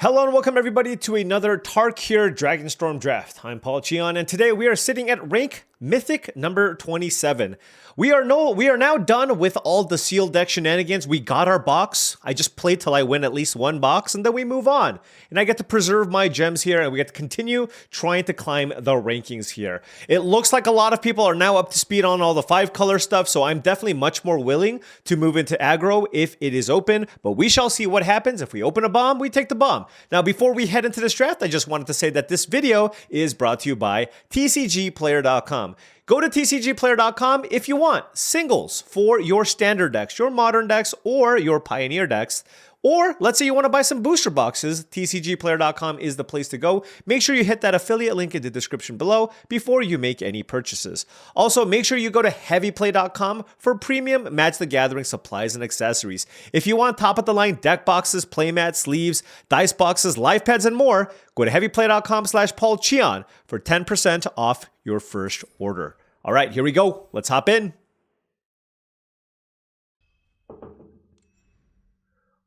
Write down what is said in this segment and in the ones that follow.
Hello and welcome everybody to another Tarkir Dragonstorm draft. I'm paulcheon and today we are sitting at rank Mythic number 27. We are now done with all the sealed deck shenanigans. We got our box. I just play till I win at least one box and then we move on. And I get to preserve my gems here and we get to continue trying to climb the rankings here. It looks like a lot of people are now up to speed on all the 5-color stuff, so I'm definitely much more willing to move into aggro if it is open, but we shall see what happens. If we open a bomb, we take the bomb. Now, before we head into this draft, I just wanted to say that this video is brought to you by TCGplayer.com. Go to TCGplayer.com if you want singles for your standard decks, your modern decks, or your pioneer decks. Or let's say you want to buy some booster boxes, TCGplayer.com is the place to go. Make sure you hit that affiliate link in the description below before you make any purchases. Also, make sure you go to heavyplay.com for premium Magic the Gathering supplies and accessories. If you want top-of-the-line deck boxes, playmats, sleeves, dice boxes, life pads, and more, go to heavyplay.com/paulcheon for 10% off your first order. All right, here we go. Let's hop in.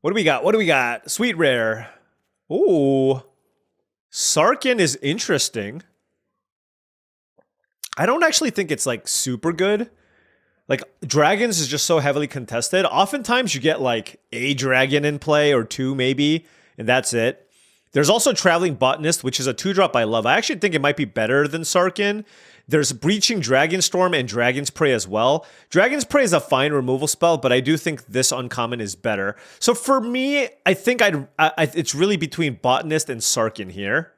What do we got? What do we got? Sweet rare. Ooh. Sarkhan is interesting. I don't actually think it's like super good. Like dragons is just so heavily contested. Oftentimes you get like a dragon in play or two maybe, and that's it. There's also Traveling Botanist, which is a 2-drop I love. I actually think it might be better than Sarkhan. There's Breaching Dragonstorm and Dragon's Prey as well. Dragon's Prey is a fine removal spell, but I do think this uncommon is better. So for me, I think it's really between Botanist and Sarkhan here.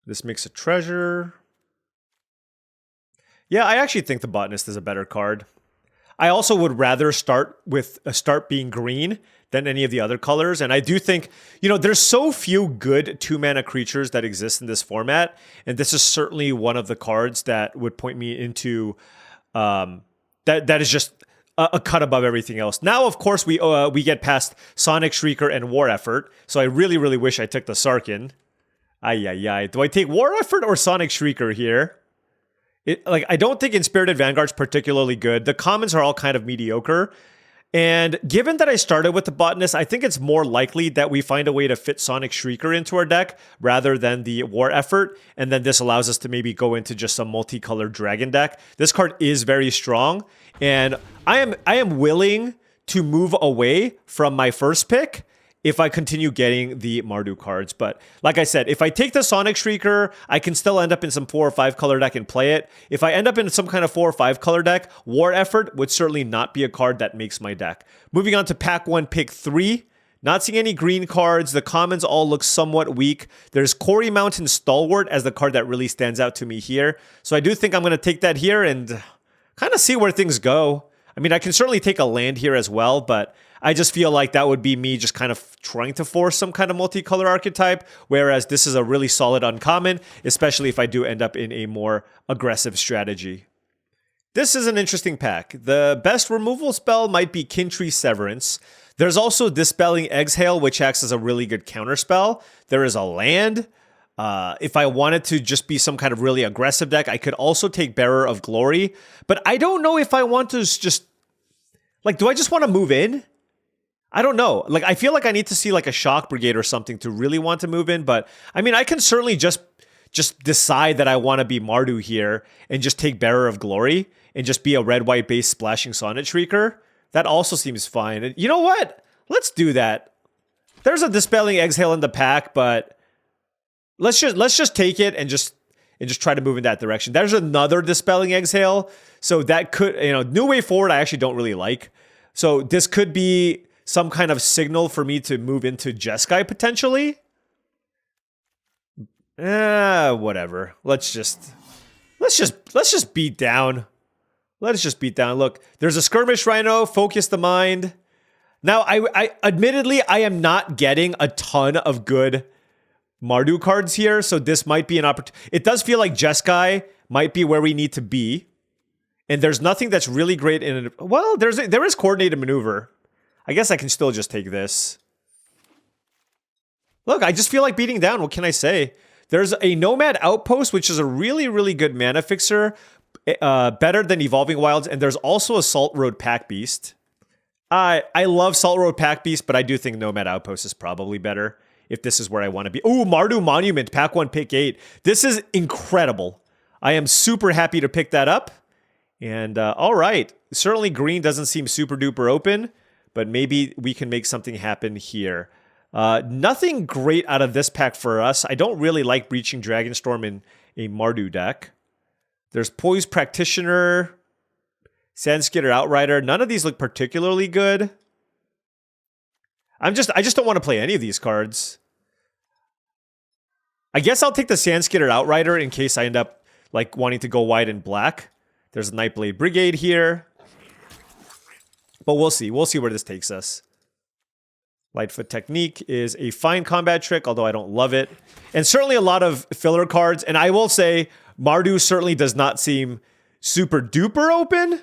This makes a treasure. Yeah, I actually think the Botanist is a better card. I also would rather start with a start being green than any of the other colors. And I do think, you know, there's so few good 2-mana creatures that exist in this format. And this is certainly one of the cards that would point me into that is just a cut above everything else. Now, of course, we get past Sonic Shrieker and War Effort. So I really, really wish I took the Sarkhan. Ay. Do I take War Effort or Sonic Shrieker here? I don't think Inspirited Vanguard's particularly good. The commons are all kind of mediocre. And given that I started with the Botanist, I think it's more likely that we find a way to fit Sonic Shrieker into our deck rather than the War Effort. And then this allows us to maybe go into just some multicolored dragon deck. This card is very strong. And I am willing to move away from my first pick if I continue getting the Mardu cards. But like I said, if I take the Sonic Shrieker, I can still end up in some 4 or 5 color deck and play it. If I end up in some kind of 4 or 5 color deck, War Effort would certainly not be a card that makes my deck. Moving on to pack 1, pick 3. Not seeing any green cards. The commons all look somewhat weak. There's Quarry Mountain Stalwart as the card that really stands out to me here. So I do think I'm going to take that here and kind of see where things go. I mean, I can certainly take a land here as well, but I just feel like that would be me just kind of trying to force some kind of multicolor archetype, whereas this is a really solid uncommon, especially if I do end up in a more aggressive strategy. This is an interesting pack. The best removal spell might be Kintree Severance. There's also Dispelling Exhale, which acts as a really good counterspell. There is a land. If I wanted to just be some kind of really aggressive deck, I could also take Bearer of Glory. But I don't know if I want to just... Like, do I just want to move in? I don't know. Like, I feel like I need to see like a Shock Brigade or something to really want to move in. But I mean, I can certainly just decide that I want to be Mardu here and just take Bearer of Glory and just be a red-white base splashing Sonic Shrieker. That also seems fine. And you know what? Let's do that. There's a Dispelling Exhale in the pack, but let's just take it and just try to move in that direction. There's another Dispelling Exhale. So that could, you know, New Way Forward I actually don't really like. So this could be some kind of signal for me to move into Jeskai potentially. Whatever. Let's just beat down. Let's just beat down. Look, there's a Skirmish Rhino, Focus the Mind. Now, I admittedly, I am not getting a ton of good Mardu cards here, so this might be an opportunity. It does feel like Jeskai might be where we need to be. And there's nothing that's really great in it. Well, there is Coordinated Maneuver. I guess I can still just take this. Look, I just feel like beating down. What can I say? There's a Nomad Outpost, which is a really, really good mana fixer. Better than Evolving Wilds. And there's also a Salt Road Pack Beast. I love Salt Road Pack Beast, but I do think Nomad Outpost is probably better if this is where I want to be. Ooh, Mardu Monument, Pack 1, Pick 8. This is incredible. I am super happy to pick that up. And all right, certainly green doesn't seem super duper open, but maybe we can make something happen here. Nothing great out of this pack for us. I don't really like Breaching Dragonstorm in a Mardu deck. There's Poise Practitioner, Sandskitter Outrider. None of these look particularly good. I just don't want to play any of these cards. I guess I'll take the Sandskitter Outrider in case I end up like wanting to go white and black. There's a Nightblade Brigade here. But we'll see. We'll see where this takes us. Lightfoot Technique is a fine combat trick, although I don't love it. And certainly a lot of filler cards. And I will say, Mardu certainly does not seem super duper open.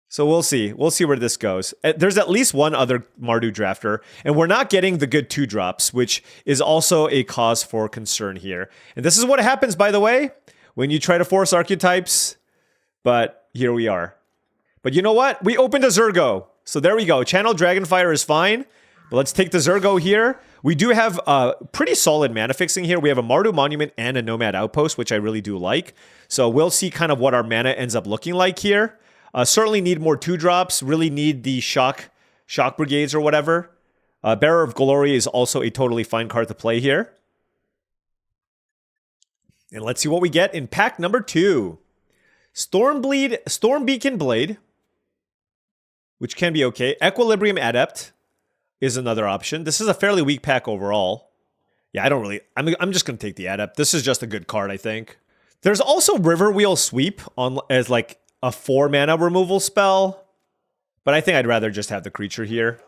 So we'll see. We'll see where this goes. There's at least one other Mardu drafter, and we're not getting the good 2-drops, which is also a cause for concern here. And this is what happens, by the way, when you try to force archetypes. But here we are. But you know what? We opened a Zergo. So there we go. Channel Dragonfire is fine. But let's take the Zergo here. We do have pretty solid mana fixing here. We have a Mardu Monument and a Nomad Outpost, which I really do like. So we'll see kind of what our mana ends up looking like here. Certainly need more 2-drops. Really need the shock brigades or whatever. Bearer of Glory is also a totally fine card to play here. And let's see what we get in pack number 2. Storm Beacon Blade, which can be okay. Equilibrium Adept is another option. This is a fairly weak pack overall. Yeah, I'm just going to take the Adept. This is just a good card, I think. There's also Riverwheel Sweep on as like a 4-mana removal spell, but I think I'd rather just have the creature here.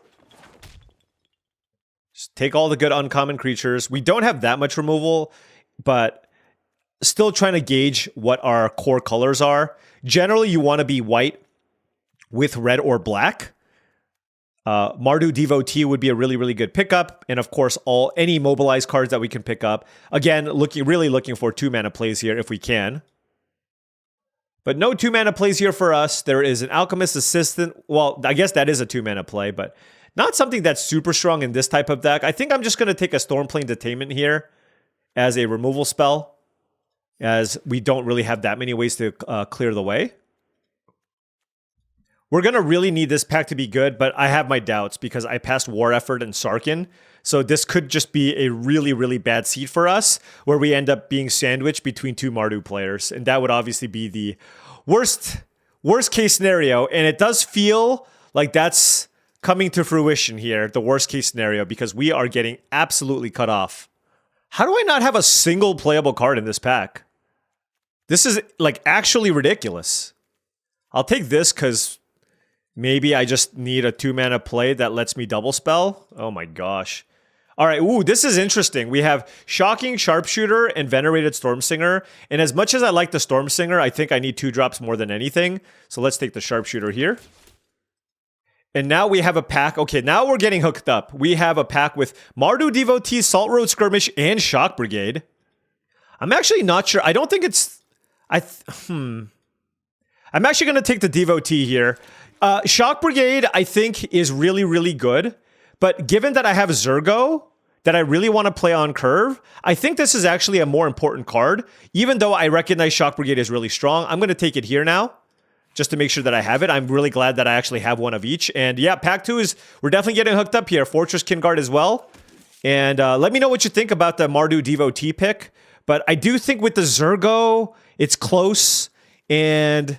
Just take all the good uncommon creatures. We don't have that much removal, but still trying to gauge what our core colors are. Generally, you want to be white with red or black. Mardu Devotee would be a really, really good pickup. And of course, any mobilized cards that we can pick up. Again, really looking for 2-mana plays here if we can. But no 2-mana plays here for us. There is an Alchemist Assistant. Well, I guess that is a 2-mana play, but not something that's super strong in this type of deck. I think I'm just going to take a Stormplane Detainment here as a removal spell, as we don't really have that many ways to clear the way. We're going to really need this pack to be good, but I have my doubts because I passed War Effort and Sarkhan. So this could just be a really, really bad seed for us, where we end up being sandwiched between 2 Mardu players. And that would obviously be the worst case scenario. And it does feel like that's coming to fruition here, the worst case scenario, because we are getting absolutely cut off. How do I not have a single playable card in this pack? This is like actually ridiculous. I'll take this because maybe I just need a 2-mana play that lets me double spell. Oh my gosh. All right, ooh, this is interesting. We have Shocking Sharpshooter and Venerated Stormsinger. And as much as I like the Stormsinger, I think I need 2-drops more than anything. So let's take the Sharpshooter here. And now we have a pack. Okay, now we're getting hooked up. We have a pack with Mardu Devotee, Salt Road Skirmish, and Shock Brigade. I'm actually not sure. I don't think it's... I'm actually going to take the Devotee here. Shock Brigade, I think, is really, really good. But given that I have Zergo that I really want to play on curve, I think this is actually a more important card. Even though I recognize Shock Brigade is really strong, I'm going to take it here now, just to make sure that I have it. I'm really glad that I actually have one of each. And yeah, pack 2 is, we're definitely getting hooked up here. Fortress Kinguard as well. And let me know what you think about the Mardu Devotee pick. But I do think with the Zergo, it's close. And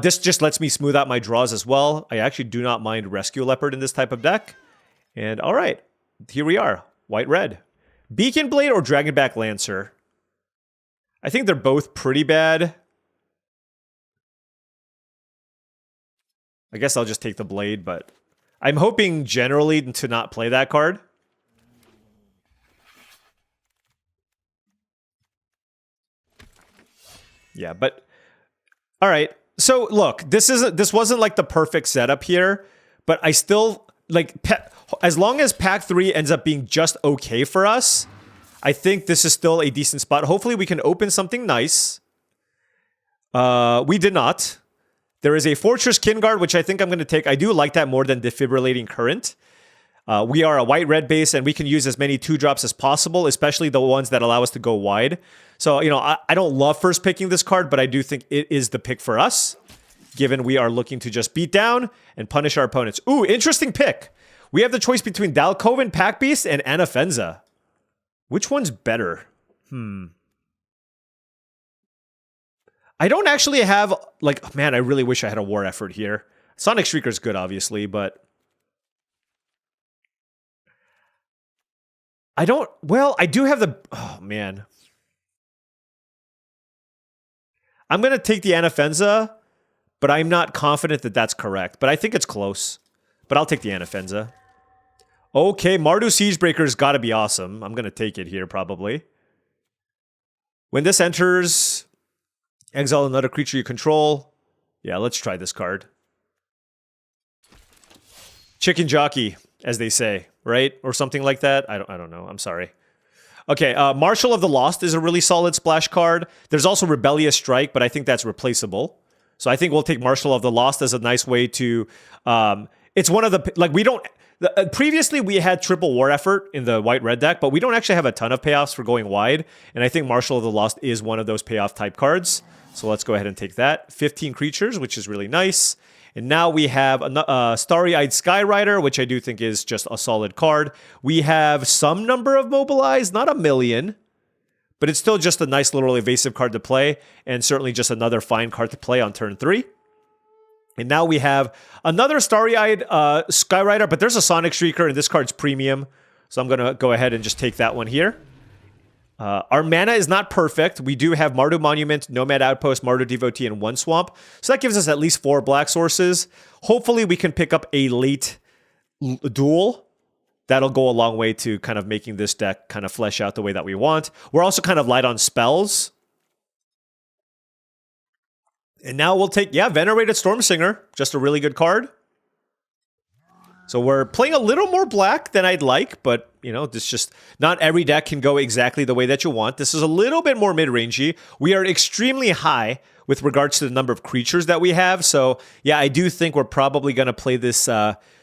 this just lets me smooth out my draws as well. I actually do not mind Rescue Leopard in this type of deck. And all right, here we are. White-red. Beacon Blade or Dragonback Lancer? I think they're both pretty bad. I guess I'll just take the Blade, but I'm hoping generally to not play that card. Yeah, but all right. So look, this wasn't like the perfect setup here, but I still like as long as pack 3 ends up being just okay for us, I think this is still a decent spot. Hopefully we can open something nice. We did not. There is a Fortress Kinguard, which I think I'm going to take. I do like that more than Defibrillating Current. We are a white-red base, and we can use as many 2-drops as possible, especially the ones that allow us to go wide. So, you know, I don't love first picking this card, but I do think it is the pick for us, given we are looking to just beat down and punish our opponents. Ooh, interesting pick. We have the choice between Dalkoven, Pack Beast, and Anafenza. Which one's better? I don't actually have, like, man, I really wish I had a War Effort here. Sonic Shrieker's good, obviously, but... I don't, well, I do have the, oh, man. I'm going to take the Anafenza, but I'm not confident that that's correct. But I think it's close. But I'll take the Anafenza. Okay, Mardu Siegebreaker's got to be awesome. I'm going to take it here, probably. When this enters, exile another creature you control. Yeah, let's try this card. Chicken Jockey, as they say, right? Or something like that. I don't know. I'm sorry. Okay, Marshal of the Lost is a really solid splash card. There's also Rebellious Strike, but I think that's replaceable. So I think we'll take Marshal of the Lost as a nice way to... it's one of the... Like, we don't... Previously, we had triple War Effort in the white-red deck, but we don't actually have a ton of payoffs for going wide. And I think Marshal of the Lost is one of those payoff type cards. So let's go ahead and take that. 15 creatures, which is really nice. And now we have a Starry-Eyed Skyrider, which I do think is just a solid card. We have some number of Mobilize, not a million, but it's still just a nice little evasive card to play, and certainly just another fine card to play on turn 3. And now we have another Starry-Eyed Skyrider, but there's a Sonic Shrieker, and this card's premium, so I'm going to go ahead and just take that one here. Our mana is not perfect. We do have Mardu Monument, Nomad Outpost, Mardu Devotee, and 1 Swamp. So that gives us at least 4 black sources. Hopefully we can pick up a late duel. That'll go a long way to kind of making this deck kind of flesh out the way that we want. We're also kind of light on spells. And now we'll take, yeah, Venerated Stormsinger. Just a really good card. So we're playing a little more black than I'd like, but, you know, this just, not every deck can go exactly the way that you want. This is a little bit more mid-rangey. We are extremely high with regards to the number of creatures that we have. So, yeah, I do think we're probably going to play this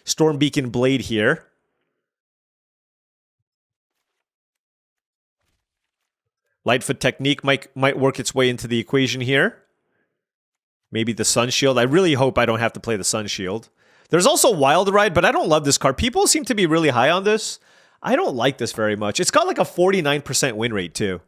Stormbeacon Blade here. Lightfoot Technique might work its way into the equation here. Maybe the Sun Shield. I really hope I don't have to play the Sun Shield. There's also Wild Ride, but I don't love this card. People seem to be really high on this. I don't like this very much. It's got like a 49% win rate, too.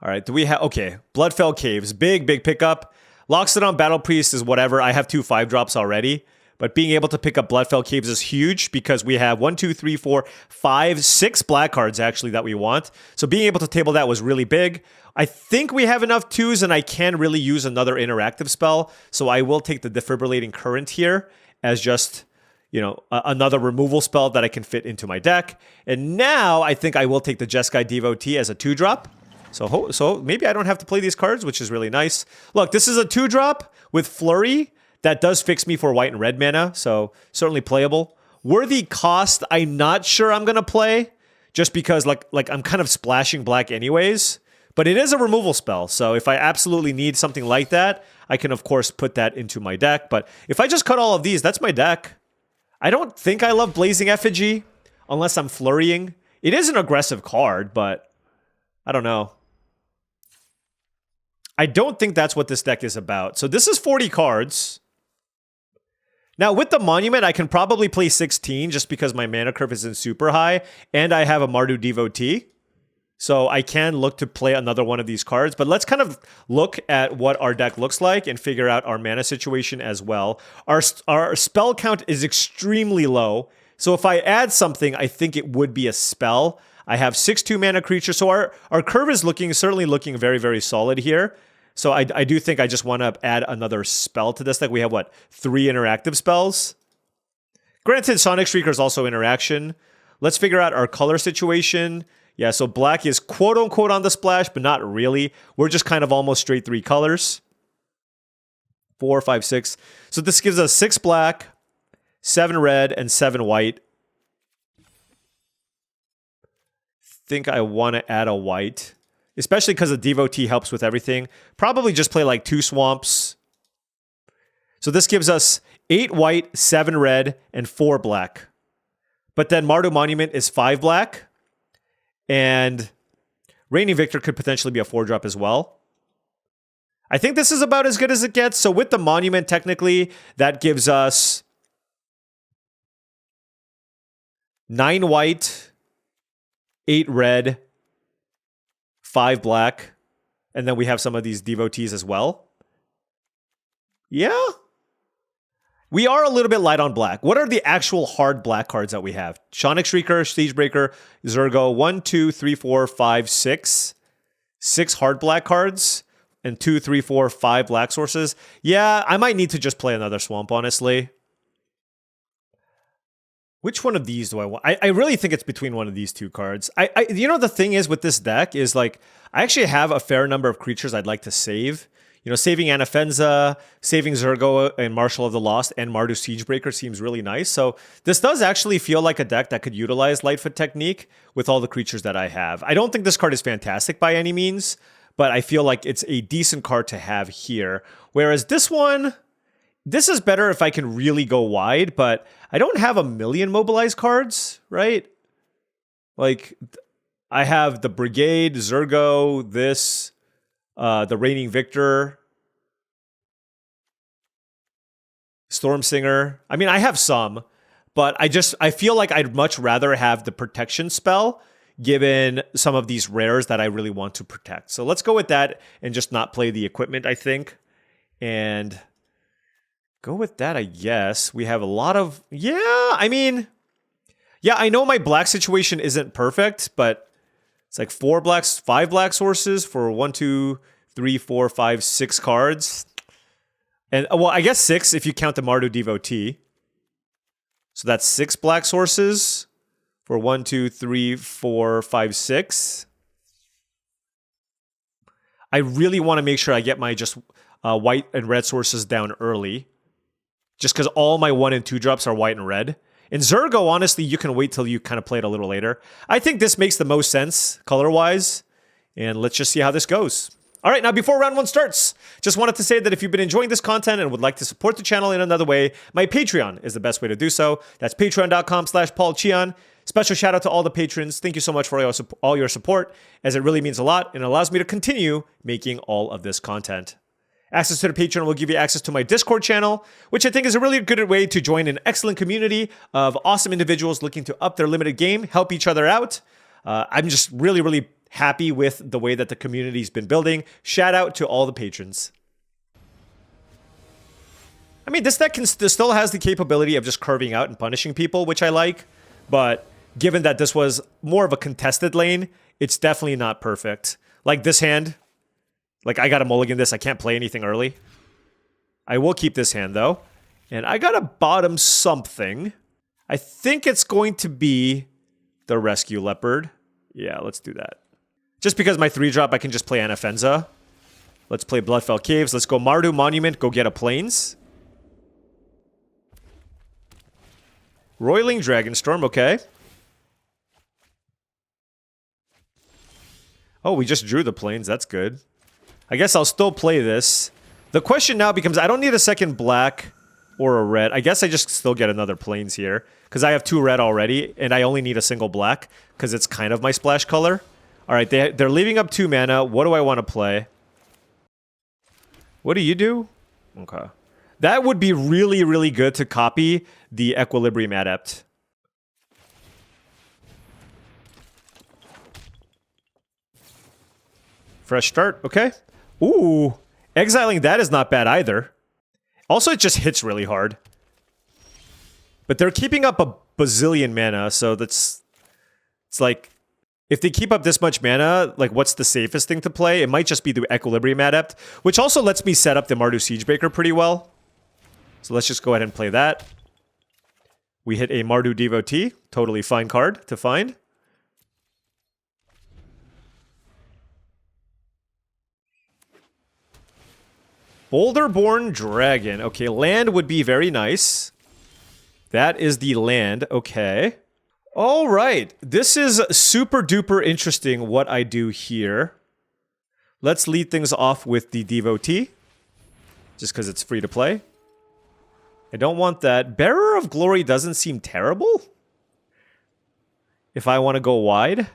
All right, do we have... Okay, Bloodfell Caves. Big pickup. Locks it on Battle Priest is whatever. I have 2 5-drops already. But being able to pick up Bloodfell Caves is huge because we have 1, 2, 3, 4, 5, 6 black cards actually that we want. So being able to table that was really big. I think we have enough 2s and I can really use another interactive spell. So I will take the Defibrillating Current here as just, you know, another removal spell that I can fit into my deck. And now I think I will take the Jeskai Devotee as a 2-drop. So maybe I don't have to play these cards, which is really nice. Look, this is a 2-drop with Flurry. That does fix me for white and red mana, so certainly playable. Worthy Cost, I'm not sure I'm going to play, just because like I'm kind of splashing black anyways. But it is a removal spell, so if I absolutely need something like that, I can of course put that into my deck. But if I just cut all of these, that's my deck. I don't think I love Blazing Effigy, unless I'm flurrying. It is an aggressive card, but I don't know. I don't think that's what this deck is about. So this is 40 cards. Now, with the Monument, I can probably play 16 just because my mana curve isn't super high, and I have a Mardu Devotee. So I can look to play another one of these cards, but let's kind of look at what our deck looks like and figure out our mana situation as well. Our spell count is extremely low, so if I add something, I think it would be a spell. I have 6 2-mana creatures, so our curve is certainly looking very, very solid here. So I do think I just want to add another spell to this deck. We have, what, 3 interactive spells? Granted, Sonic Shrieker is also interaction. Let's figure out our color situation. Yeah, so black is quote-unquote on the splash, but not really. We're just kind of almost straight 3 colors. 4, 5, 6. So this gives us 6 black, 7 red, and 7 white. think I want to add a white, especially because the Devotee helps with everything. Probably just play like 2 swamps. So this gives us 8 white, 7 red, and 4 black. But then Mardu Monument is 5 black. And Reigning Victor could potentially be a 4-drop as well. I think this is about as good as it gets. So with the Monument, technically, that gives us 9 white, 8 red, 5 black. And then we have some of these Devotees as well. Yeah. We are a little bit light on black. What are the actual hard black cards that we have? Sonic Shrieker, Siegebreaker, Zergo. 1, 2, 3, 4, 5, 6. 6 hard black cards. And 2, 3, 4, 5 black sources. Yeah, I might need to just play another swamp, honestly. Which one of these do I want? I really think it's between one of these 2 cards. You know, the thing is with this deck is like, I actually have a fair number of creatures I'd like to save. You know, saving Anafenza, saving Zergo and Marshal of the Lost, and Mardu Siegebreaker seems really nice. So this does actually feel like a deck that could utilize Lightfoot Technique with all the creatures that I have. I don't think this card is fantastic by any means, but I feel like it's a decent card to have here. Whereas this one, this is better if I can really go wide, but I don't have a million mobilized cards, right? Like, I have the Brigade, Zergo, this, the Reigning Victor, Stormsinger. I mean, I have some, but I feel like I'd much rather have the protection spell given some of these rares that I really want to protect. So let's go with that and just not play the equipment, I think. And go with that, I guess. We have a lot of... Yeah, I mean... Yeah, I know my black situation isn't perfect, but it's like 4 blacks, 5 black sources for 1, 2, 3, 4, 5, 6 cards. And, well, I guess 6 if you count the Mardu Devotee. So that's 6 black sources for 1, 2, 3, 4, 5, 6. I really want to make sure I get my just white and red sources down early. Just because all my 1 and 2 drops are white and red. In Zergo, honestly, you can wait till you kind of play it a little later. I think this makes the most sense color-wise. And let's just see how this goes. All right, now before round 1 starts, just wanted to say that if you've been enjoying this content and would like to support the channel in another way, my Patreon is the best way to do so. That's patreon.com/paulcheon. Special shout out to all the patrons. Thank you so much for all your support, as it really means a lot and allows me to continue making all of this content. Access to the Patreon will give you access to my Discord channel, which I think is a really good way to join an excellent community of awesome individuals looking to up their limited game, help each other out. I'm just really, really happy with the way that the community's been building. Shout out to all the patrons. I mean, this deck still has the capability of just curving out and punishing people, which I like. But given that this was more of a contested lane, it's definitely not perfect. Like this hand, like I gotta mulligan this. I can't play anything early. I will keep this hand though. And I gotta bottom something. I think it's going to be the Rescue Leopard. Yeah, let's do that. Just because my 3-drop, I can just play Anafenza. Let's play Bloodfell Caves. Let's go Mardu Monument, go get a Plains. Roiling Dragonstorm, okay. Oh, we just drew the Plains, that's good. I guess I'll still play this. The question now becomes, I don't need a second black or a red. I guess I just still get another Plains here. Because I have 2 red already, and I only need a single black, because it's kind of my splash color. Alright, they're leaving up 2 mana. What do I want to play? What do you do? Okay. That would be really, really good to copy the Equilibrium Adept. Fresh start, okay. Ooh, exiling that is not bad either. Also, it just hits really hard. But they're keeping up a bazillion mana, so it's like, if they keep up this much mana, like what's the safest thing to play? It might just be the Equilibrium Adept, which also lets me set up the Mardu Siegebreaker pretty well. So let's just go ahead and play that. We hit a Mardu Devotee, totally fine card to find. Boulderborn Dragon. Okay, land would be very nice. That is the land. Okay. All right. This is super duper interesting what I do here. Let's lead things off with the Devotee. Just because it's free to play. I don't want that. Bearer of Glory doesn't seem terrible. If I want to go wide.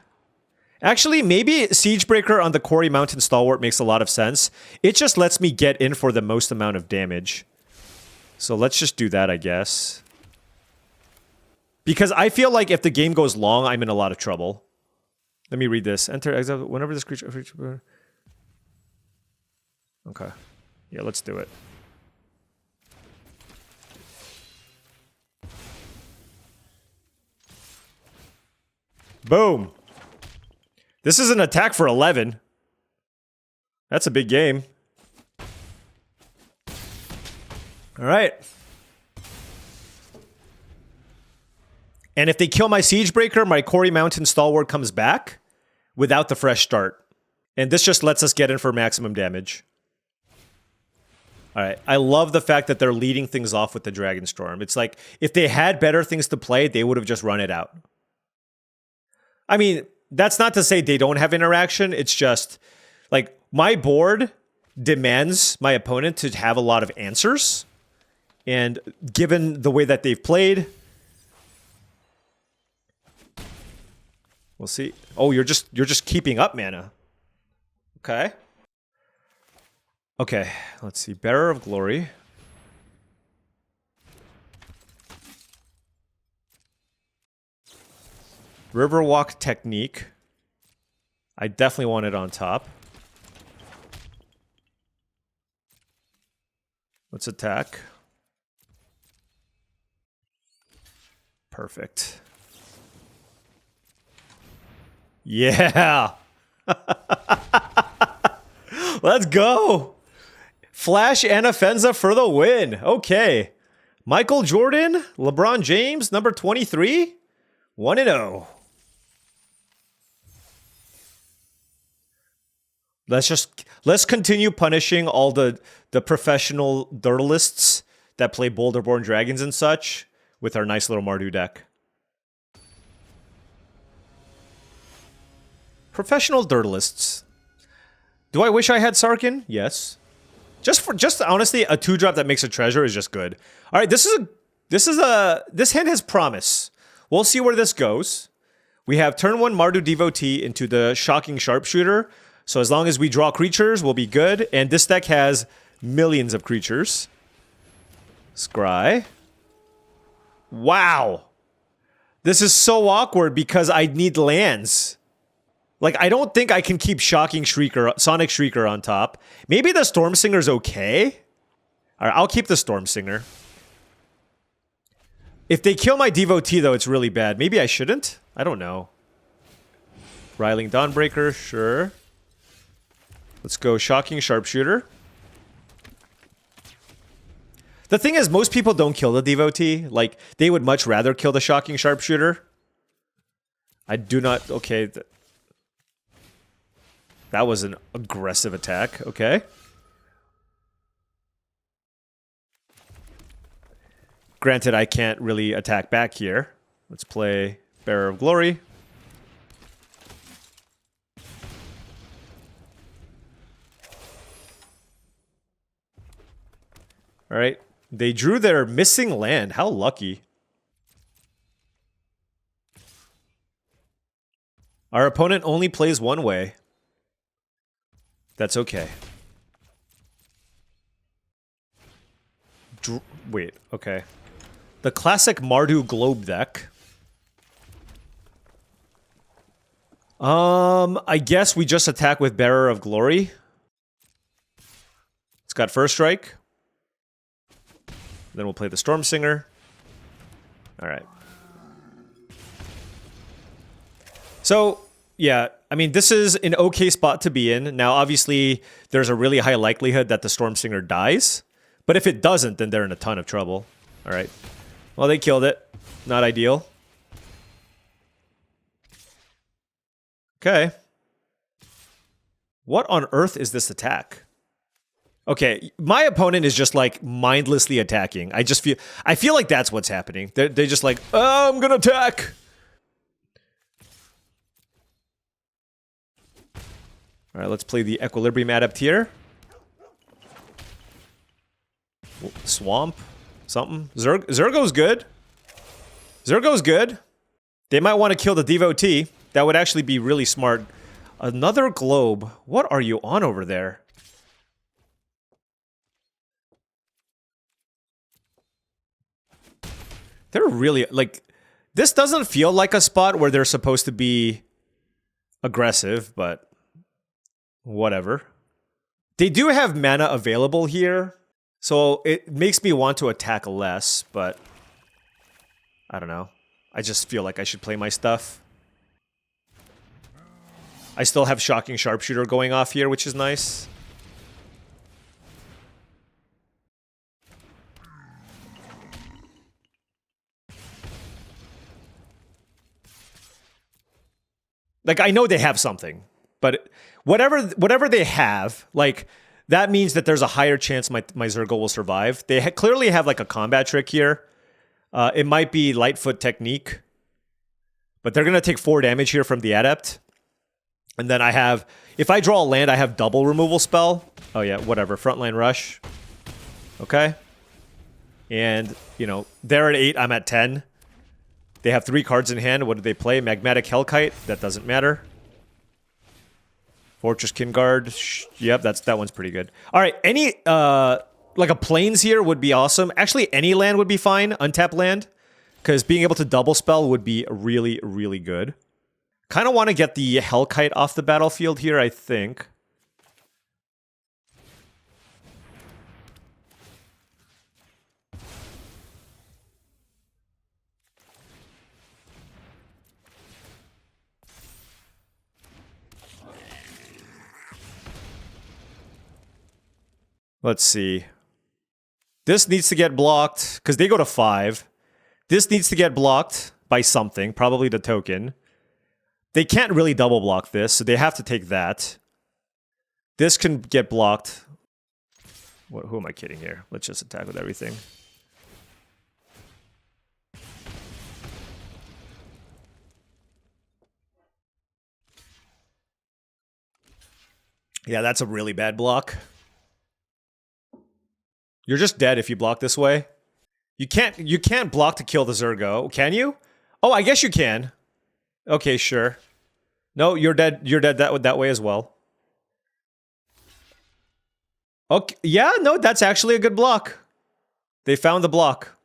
Actually, maybe Siegebreaker on the Quarry Mountain Stalwart makes a lot of sense. It just lets me get in for the most amount of damage. So let's just do that, I guess. Because I feel like if the game goes long, I'm in a lot of trouble. Let me read this. Enter exile whenever this creature... Okay. Yeah, let's do it. Boom. This is an attack for 11. That's a big game. All right. And if they kill my Siegebreaker, my Quarry Mountain Stalwart comes back without the fresh start. And this just lets us get in for maximum damage. All right. I love the fact that they're leading things off with the Dragonstorm. It's like, if they had better things to play, they would have just run it out. I mean, that's not to say they don't have interaction. It's just, like, my board demands my opponent to have a lot of answers. And given the way that they've played... We'll see. Oh, you're just keeping up mana. Okay. Okay, let's see. Bearer of Glory. Riverwalk Technique. I definitely want it on top. Let's attack. Perfect. Yeah! Let's go! Flash and Offenza for the win. Okay. Michael Jordan, LeBron James, number 23. 1-0. Let's continue punishing all the professional dirtlists that play Boulderborn Dragons and such with our nice little Mardu deck. Professional dirtlists. Do I wish I had Sarkin? Yes. Just honestly, a 2-drop that makes a treasure is just good. All right, this hand has promise. We'll see where this goes. We have turn 1 Mardu Devotee into the Shocking Sharpshooter. So as long as we draw creatures, we'll be good. And this deck has millions of creatures. Scry. Wow. This is so awkward because I need lands. Like, I don't think I can keep Sonic Shrieker on top. Maybe the Storm Singer's okay. All right, I'll keep the Storm Singer. If they kill my Devotee, though, it's really bad. Maybe I shouldn't? I don't know. Riling Dawnbreaker, sure. Let's go Shocking Sharpshooter. The thing is, most people don't kill the Devotee. Like, they would much rather kill the Shocking Sharpshooter. I do not... Okay. That was an aggressive attack. Okay. Granted, I can't really attack back here. Let's play Bearer of Glory. All right. They drew their missing land. How lucky. Our opponent only plays one way. That's okay. Wait, okay. The classic Mardu Globe deck. I guess we just attack with Bearer of Glory. It's got first strike. Then we'll play the Storm Singer. All right. So, yeah, I mean, this is an okay spot to be in. Now, obviously, there's a really high likelihood that the Storm Singer dies. But if it doesn't, then they're in a ton of trouble. All right. Well, they killed it. Not ideal. Okay. What on earth is this attack? Okay, my opponent is just like mindlessly attacking. I feel like that's what's happening. They're just like, oh, I'm gonna attack. All right, let's play the Equilibrium Adept here. Swamp, something. Zergo's good. Zergo's good. They might want to kill the Devotee. That would actually be really smart. Another globe. What are you on over there? They're really, like, this doesn't feel like a spot where they're supposed to be aggressive, but whatever. They do have mana available here, so it makes me want to attack less, but I don't know. I just feel like I should play my stuff. I still have Shocking Sharpshooter going off here, which is nice. Like, I know they have something, but whatever they have, like, that means that there's a higher chance my Zergo will survive. They clearly have, like, a combat trick here. It might be Lightfoot Technique, but they're going to take 4 damage here from the Adept. And then I have, if I draw a land, I have double removal spell. Oh yeah, whatever, Frontline Rush. Okay. And, you know, they're at 8, I'm at 10. They have 3 cards in hand. What do they play? Magmatic Hellkite. That doesn't matter. Fortress Kinguard. Yep, that one's pretty good. All right, any like a Plains here would be awesome. Actually, any land would be fine. Untapped land, because being able to double spell would be really, really good. Kind of want to get the Hellkite off the battlefield here, I think. Let's see. This needs to get blocked, because they go to 5. This needs to get blocked by something, probably the token. They can't really double block this, so they have to take that. This can get blocked. Who am I kidding here? Let's just attack with everything. Yeah, that's a really bad block. You're just dead if you block this way. You can't block to kill the Zergo, can you? Oh, I guess you can. Okay, sure. No, you're dead. You're dead that way as well. Okay, yeah, no, that's actually a good block. They found the block.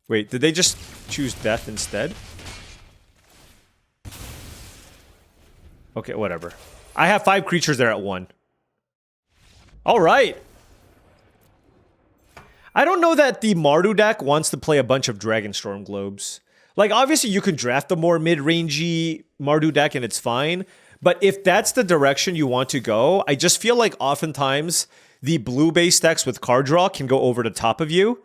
Wait, did they just choose death instead? Okay, whatever. I have 5 creatures there at 1. All right. I don't know that the Mardu deck wants to play a bunch of Dragonstorm Globes. Like, obviously, you can draft a more mid-rangey Mardu deck and it's fine. But if that's the direction you want to go, I just feel like oftentimes the blue-based decks with card draw can go over the top of you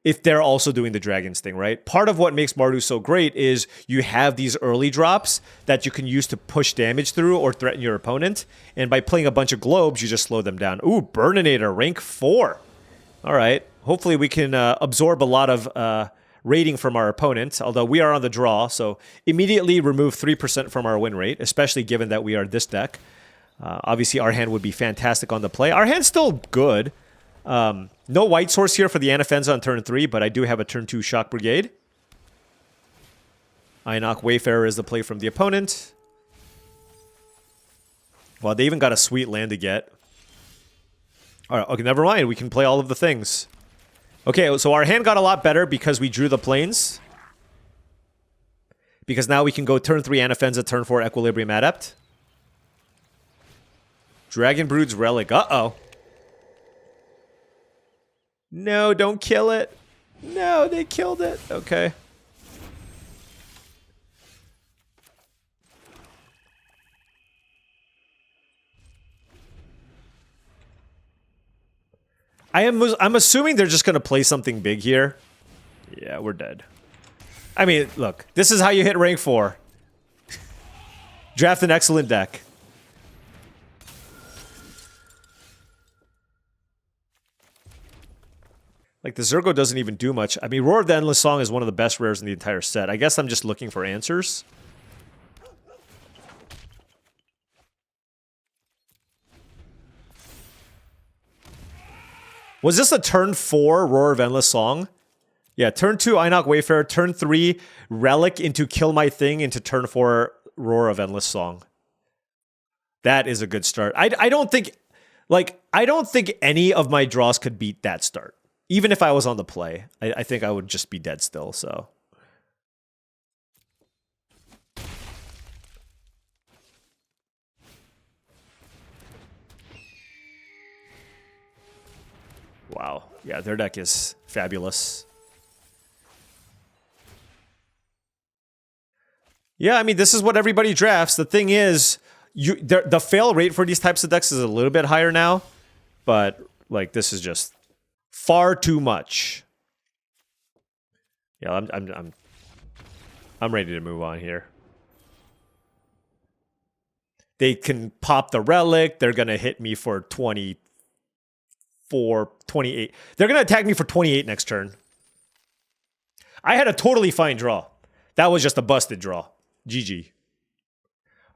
if they're also doing the Dragons thing, right? Part of what makes Mardu so great is you have these early drops that you can use to push damage through or threaten your opponent. And by playing a bunch of globes, you just slow them down. Ooh, Burninator, rank 4. All right. Hopefully we can absorb a lot of rating from our opponent, although we are on the draw, so immediately remove 3% from our win rate, especially given that we are this deck. Obviously, our hand would be fantastic on the play. Our hand's still good. No white source here for the Anafenza on turn 3, but I do have a turn 2 Shock Brigade. Inoc Wayfarer is the play from the opponent. Well, they even got a sweet land to get. All right, okay, never mind. We can play all of the things. Okay, so our hand got a lot better because we drew the plains. Because now we can go turn 3 Anafenza, turn 4 Equilibrium Adept. Dragon Brood's Relic. Uh-oh. No, don't kill it. No, they killed it. Okay. I'm assuming they're just going to play something big here. Yeah, we're dead. I mean, look, this is how you hit rank 4. Draft an excellent deck. Like, the Zergo doesn't even do much. I mean, Roar of the Endless Song is one of the best rares in the entire set. I guess I'm just looking for answers. Was this a turn 4 Roar of Endless Song? Yeah, turn 2 Einok Wayfarer, turn 3 Relic into Kill My Thing into turn 4 Roar of Endless Song. That is a good start. I don't think, like, I don't think any of my draws could beat that start. Even if I was on the play, I think I would just be dead still, so. Wow. Yeah, their deck is fabulous. Yeah, I mean, this is what everybody drafts. The thing is, the fail rate for these types of decks is a little bit higher now, but like this is just far too much. Yeah, I'm ready to move on here. They can pop the Relic. They're gonna hit me for 28. They're gonna attack me for 28 next turn. I had a totally fine draw. That was just a busted draw. GG.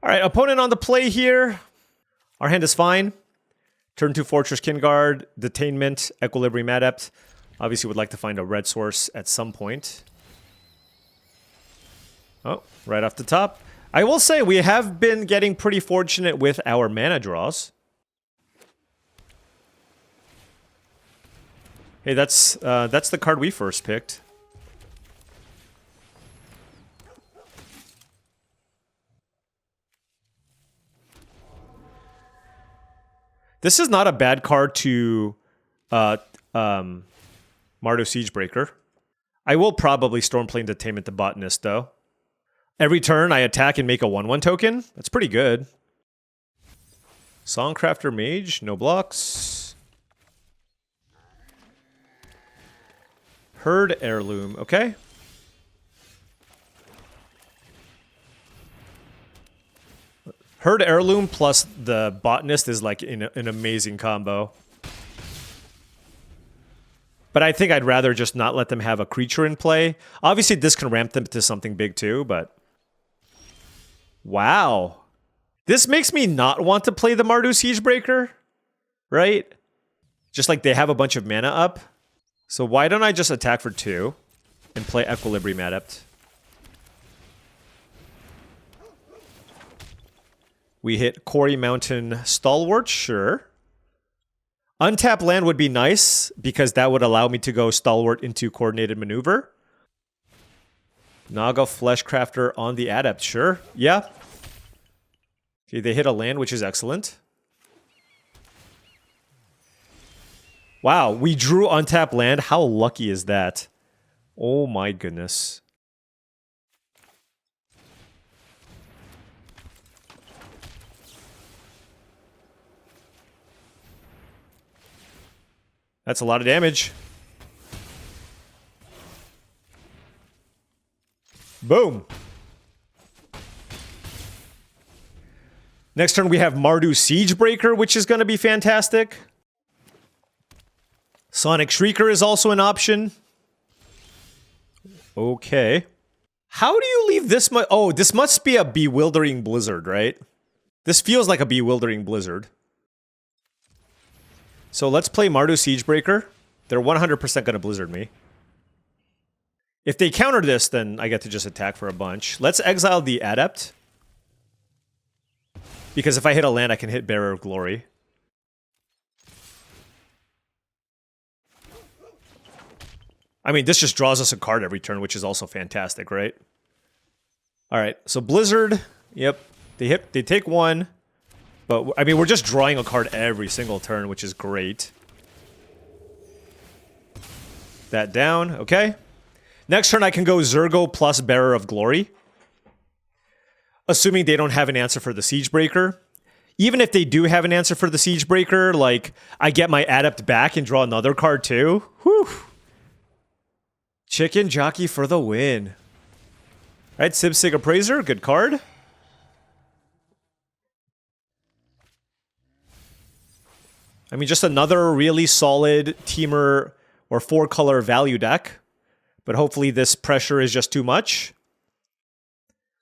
All right, opponent on the play here. Our hand is fine. Turn 2 Fortress Kinguard, Detainment, Equilibrium Adept. Obviously would like to find a red source at some point. Oh, right off the top. I will say we have been getting pretty fortunate with our mana draws. Hey, that's the card we first picked. This is not a bad card to Mardu Siegebreaker. I will probably Stormplane Detainment the Botanist, though. Every turn I attack and make a 1/1 token. That's pretty good. Songcrafter Mage, no blocks. Herd Heirloom, okay. Herd Heirloom plus the Botanist is like an amazing combo. But I think I'd rather just not let them have a creature in play. Obviously, this can ramp them to something big too, but... Wow. This makes me not want to play the Mardu Siegebreaker, right? Just like they have a bunch of mana up. So why don't I just attack for 2 and play Equilibrium Adept? We hit Quarry Mountain Stalwart, sure. Untap land would be nice, because that would allow me to go Stalwart into Coordinated Maneuver. Naga Fleshcrafter on the Adept, sure. Yeah. Okay, they hit a land, which is excellent. Wow, we drew untap land. How lucky is that? Oh my goodness. That's a lot of damage. Boom. Next turn we have Mardu Siegebreaker, which is going to be fantastic. Sonic Shrieker is also an option. Okay. How do you leave this much? Oh, this must be a Bewildering Blizzard, right? This feels like a Bewildering Blizzard. So let's play Mardu Siegebreaker. They're 100% going to Blizzard me. If they counter this, then I get to just attack for a bunch. Let's exile the Adept. Because if I hit a land, I can hit Bearer of Glory. I mean, this just draws us a card every turn, which is also fantastic, right? All right, so Blizzard. Yep, they take 1. But, I mean, we're just drawing a card every single turn, which is great. That down, okay. Next turn, I can go Zergo plus Bearer of Glory. Assuming they don't have an answer for the Siegebreaker. Even if they do have an answer for the Siegebreaker, like, I get my Adept back and draw another card too. Whew. Chicken Jockey for the win. All right, Sib-Sig Appraiser, good card. I mean, just another really solid teamer or 4-color value deck. But hopefully this pressure is just too much.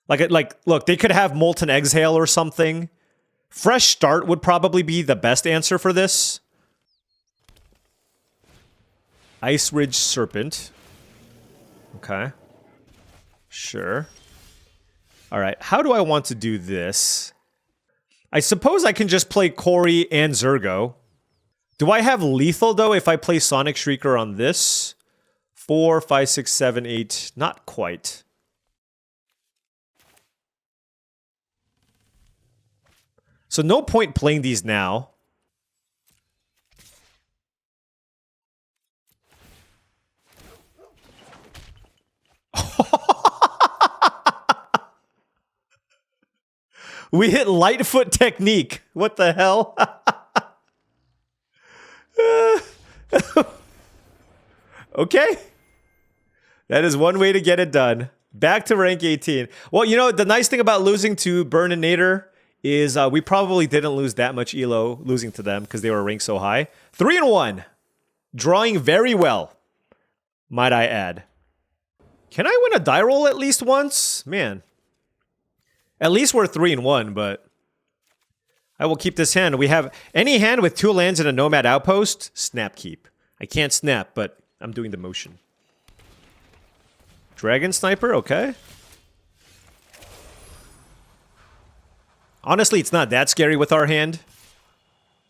Look, they could have Molten Exhale or something. Fresh Start would probably be the best answer for this. Ice Ridge Serpent. Okay. Sure. All right, how do I want to do this? I suppose I can just play Corey and Zergo. Do I have lethal, though, if I play Sonic Shrieker on this? 4, 5, 6, 7, 8. Not quite. So no point playing these now. We hit Lightfoot Technique. What the hell? Okay. That is one way to get it done. Back to rank 18. Well, you know, the nice thing about losing to Burn and Nader is we probably didn't lose that much elo losing to them because they were ranked so high. 3-1. Drawing very well, might I add. Can I win a die roll at least once? Man. At least we're 3-1, but I will keep this hand. We have any hand with 2 lands and a Nomad Outpost, snap keep. I can't snap, but I'm doing the motion. Dragon Sniper, okay. Honestly, it's not that scary with our hand.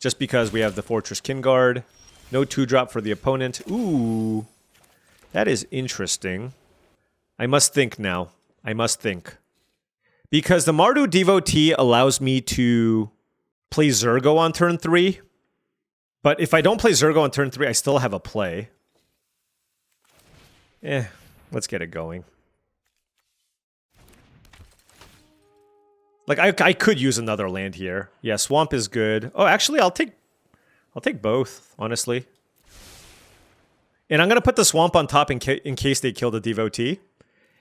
Just because we have the Fortress Kinguard. No 2-drop for the opponent. Ooh. That is interesting. I must think now. I must think. Because the Mardu Devotee allows me to play Zergo on turn 3. But if I don't play Zergo on turn 3, I still have a play. Let's get it going. Like, I could use another land here. Yeah, Swamp is good. Oh, actually, I'll take both, honestly. And I'm going to put the Swamp on top in case they kill the Devotee.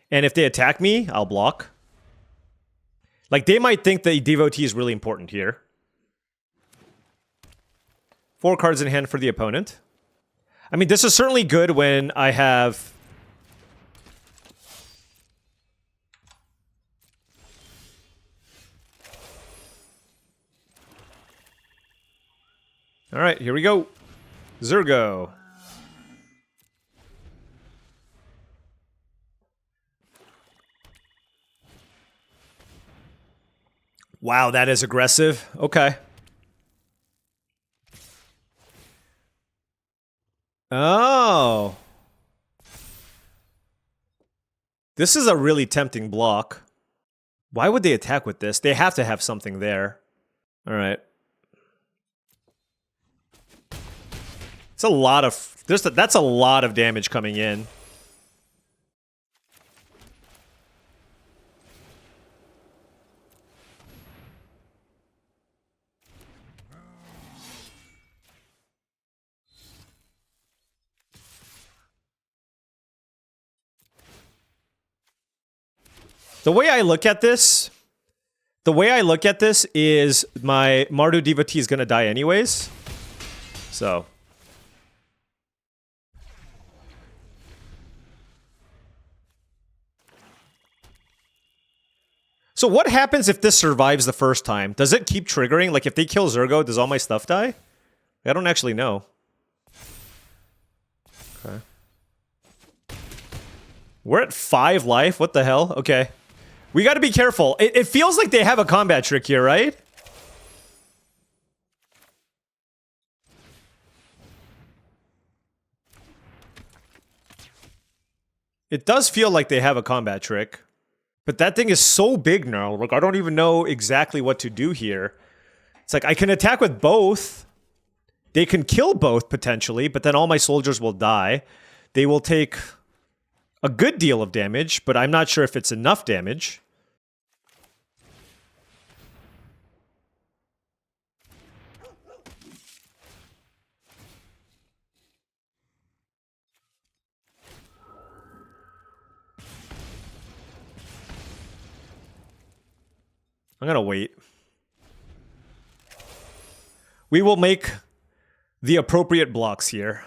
And if they attack me, I'll block. Like, they might think the Devotee is really important here. 4 cards in hand for the opponent. I mean, this is certainly good when I have... All right, here we go. Zergo. Wow, that is aggressive. Okay. Oh. This is a really tempting block. Why would they attack with this? They have to have something there. All right. It's a lot of... that's a lot of damage coming in. The way I look at this is my Mardu Devotee is going to die anyways. So... So what happens if this survives the first time? Does it keep triggering? Like, if they kill Zergo, does all my stuff die? I don't actually know. Okay. We're at 5 life? What the hell? Okay. We gotta be careful. It feels like they have a combat trick here, right? It does feel like they have a combat trick. But that thing is so big now. Like, I don't even know exactly what to do here. It's like, I can attack with both. They can kill both, potentially, but then all my soldiers will die. They will take a good deal of damage, but I'm not sure if it's enough damage. I'm gonna wait. We will make the appropriate blocks here.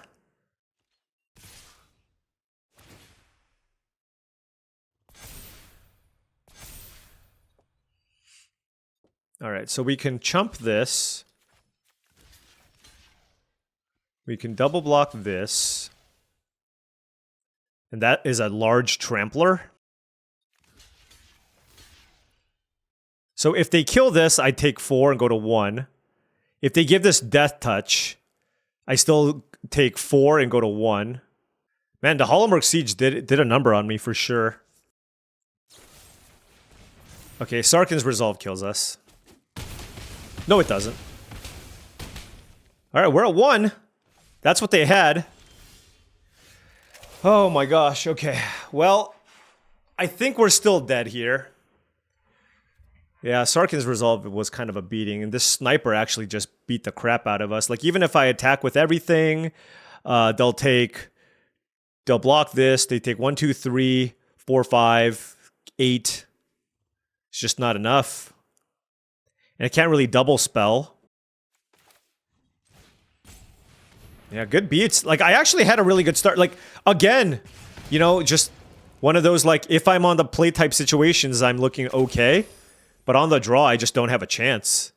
All right, so we can chump this. We can double block this. And that is a large trampler. So if they kill this, I take 4 and go to 1. If they give this Death Touch, I still take 4 and go to 1. Man, the Haumph Siege did a number on me for sure. Okay, Sarkhan's Resolve kills us. No, it doesn't. Alright, we're at 1. That's what they had. Oh my gosh, okay. Well, I think we're still dead here. Yeah, Sarkhan's Resolve was kind of a beating, and this Sniper actually just beat the crap out of us. Like, even if I attack with everything, they'll block this. They take 1, 2, 3, 4, 5, 8. It's just not enough. And I can't really double spell. Yeah, good beats. Like, I actually had a really good start. Like, again, you know, just one of those, like, if I'm on the play type situations, I'm looking okay. But on the draw, I just don't have a chance.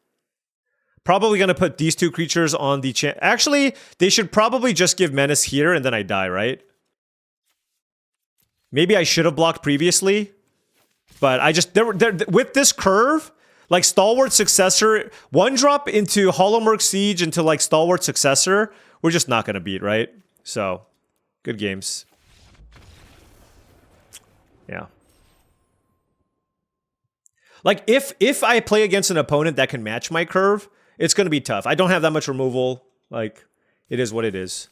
Probably going to put these 2 creatures on the chance. Actually, they should probably just give Menace here and then I die, right? Maybe I should have blocked previously. But I just... with this curve, like Stalwart Successor, 1-drop into Haumph Siege into like Stalwart Successor, we're just not going to beat, right? So, good games. Yeah. Like, if I play against an opponent that can match my curve, it's going to be tough. I don't have that much removal. Like, it is what it is.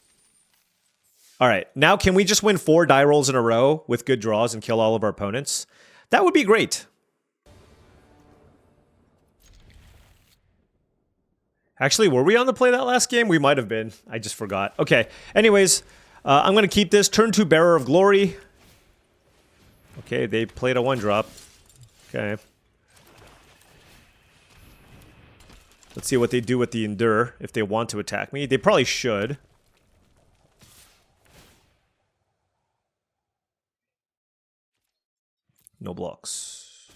All right, now can we just win 4 die rolls in a row with good draws and kill all of our opponents? That would be great. Actually, were we on the play that last game? We might have been. I just forgot. Okay, anyways, I'm going to keep this. Turn 2 Bearer of Glory. Okay, they played a 1-drop. Okay. Let's see what they do with the Endure, if they want to attack me. They probably should. No blocks.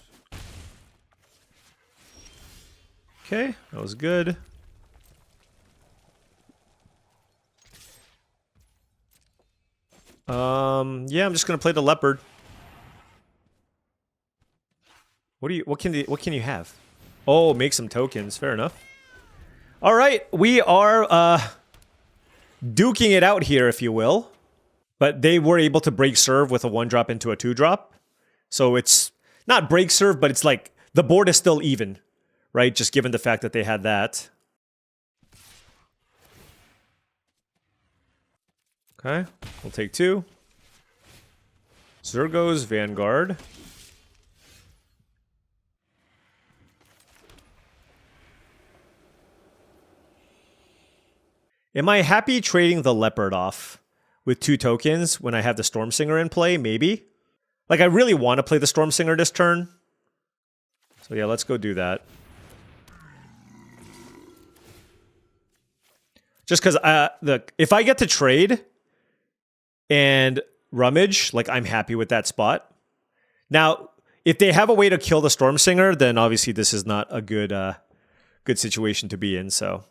Okay, that was good. Yeah, I'm just gonna play the Leopard. What can you have? Oh, make some tokens. Fair enough. All right, we are duking it out here, if you will. But they were able to break serve with a 1-drop into a 2-drop. So it's not break serve, but it's like the board is still even, right? Just given the fact that they had that. Okay, we'll take 2. Zergo's Vanguard. Am I happy trading the Leopard off with 2 tokens when I have the Stormsinger in play? Maybe. Like, I really want to play the Stormsinger this turn. So yeah, let's go do that. Just because, look, if I get to trade and rummage, like, I'm happy with that spot. Now, if they have a way to kill the Stormsinger, then obviously this is not a good, good situation to be in, so...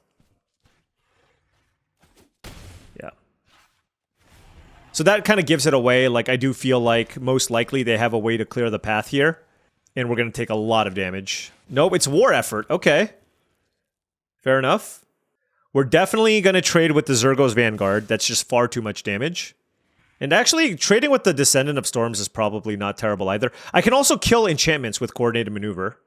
So that kind of gives it away. Like, I do feel like most likely they have a way to clear the path here. And we're going to take a lot of damage. Nope, it's War Effort. Okay. Fair enough. We're definitely going to trade with the Zergo's Vanguard. That's just far too much damage. And actually, trading with the Descendant of Storms is probably not terrible either. I can also kill enchantments with Coordinated Maneuver.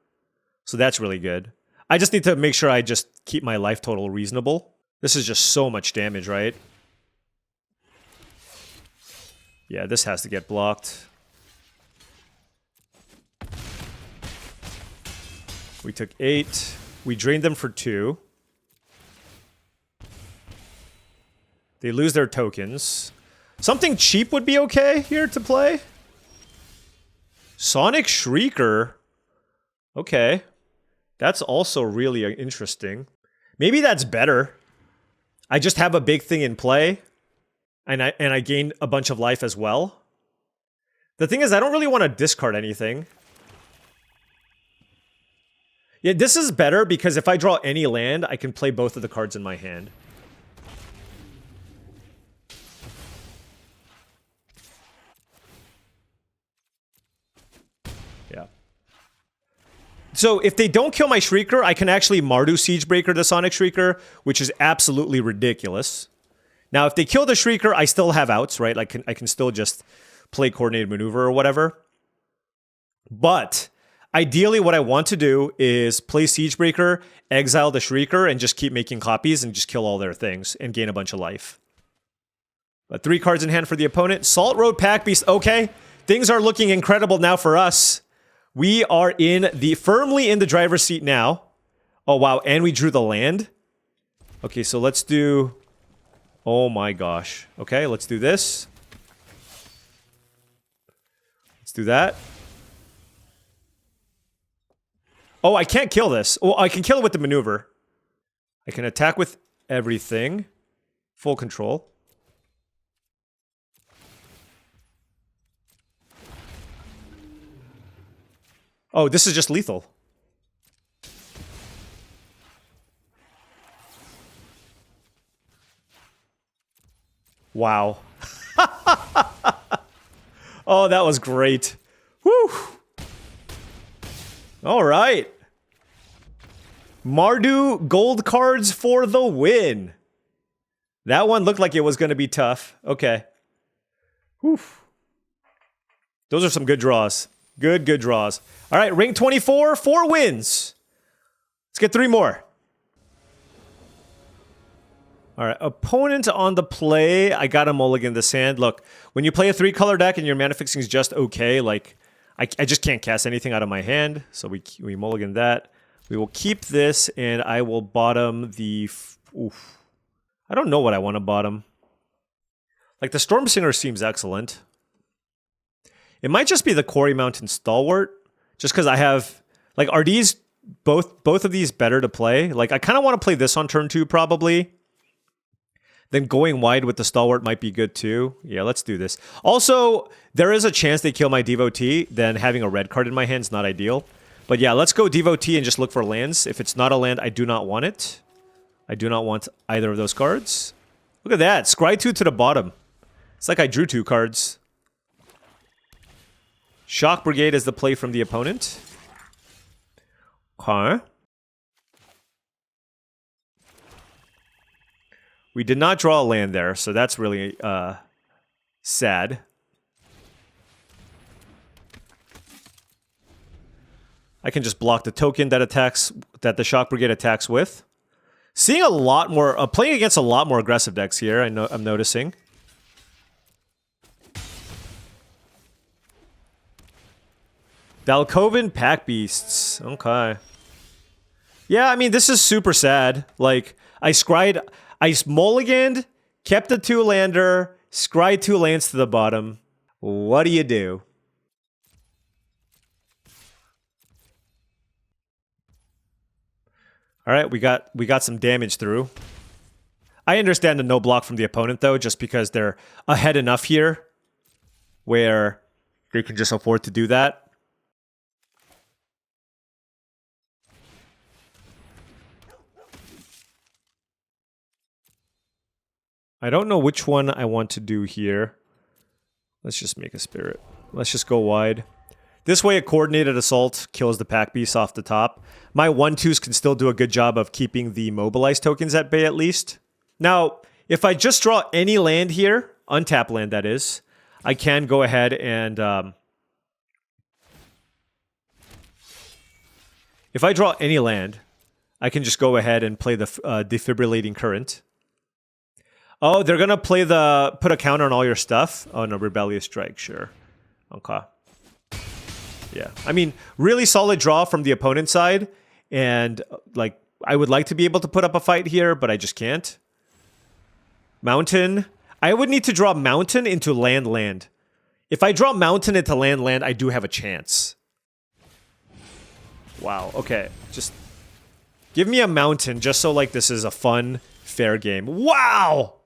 So that's really good. I just need to make sure I just keep my life total reasonable. This is just so much damage, right? Yeah, this has to get blocked. We took 8. We drained them for 2. They lose their tokens. Something cheap would be okay here to play. Sonic Shrieker. Okay. That's also really interesting. Maybe that's better. I just have a big thing in play. And I gain a bunch of life as well. The thing is, I don't really want to discard anything. Yeah, this is better because if I draw any land, I can play both of the cards in my hand. Yeah. So if they don't kill my Shrieker, I can actually Mardu Siegebreaker the Sonic Shrieker, which is absolutely ridiculous. Now, if they kill the Shrieker, I still have outs, right? I can still just play Coordinated Maneuver or whatever. But ideally, what I want to do is play Siegebreaker, exile the Shrieker, and just keep making copies and just kill all their things and gain a bunch of life. But 3 cards in hand for the opponent. Salt Road Pack Beast. Okay, things are looking incredible now for us. We are firmly in the driver's seat now. Oh, wow, and we drew the land. Okay, so let's do... Oh my gosh. Okay, let's do this. Let's do that. Oh, I can't kill this. Oh, I can kill it with the maneuver. I can attack with everything. Full control. Oh, this is just lethal. Wow. Oh, that was great. Woo! All right. Mardu gold cards for the win. That one looked like it was going to be tough. Okay. Whew. Those are some good draws. Good draws. All right, ring 24, 4 wins. Let's get 3 more. All right, opponent on the play. I got a mulligan this hand. Look, when you play a 3-color deck and your mana fixing is just okay, like, I just can't cast anything out of my hand, so we mulligan that. We will keep this, and I will bottom the... Oof. I don't know what I want to bottom. Like, the Storm Singer seems excellent. It might just be the Quarry Mountain Stalwart, just because I have... Like, are these both of these better to play? Like, I kind of want to play this on turn 2, probably. Then going wide with the Stalwart might be good too. Yeah, let's do this. Also, there is a chance they kill my Devotee, then having a red card in my hand is not ideal. But yeah, let's go Devotee and just look for lands. If it's not a land, I do not want it. I do not want either of those cards. Look at that. Scry 2 to the bottom. It's like I drew 2 cards. Shock Brigade is the play from the opponent. Okay. We did not draw a land there, so that's really sad. I can just block the token that the Shock Brigade attacks with. Seeing a lot more, playing against a lot more aggressive decks here. I'm noticing. Dalkovan Pack Beasts. Okay. Yeah, I mean this is super sad. Like I mulliganed, kept the 2-lander, scryed 2 lands to the bottom. What do you do? All right, we got some damage through. I understand the no block from the opponent though, just because they're ahead enough here where they can just afford to do that. I don't know which one I want to do here. Let's just make a spirit. Let's just go wide. This way a coordinated assault kills the pack beast off the top. My 1/2s can still do a good job of keeping the mobilized tokens at bay at least. Now, if I just draw any land here, untap land that is, I can go ahead and... if I draw any land, I can just go ahead and play the defibrillating current. Oh, they're gonna play put a counter on all your stuff? Oh no, Rebellious Strike, sure. Okay. Yeah, I mean, really solid draw from the opponent's side, and like, I would like to be able to put up a fight here, but I just can't. Mountain. I would need to draw Mountain into land. If I draw Mountain into land, I do have a chance. Wow, okay. Just give me a Mountain just so like this is a fun, fair game. Wow!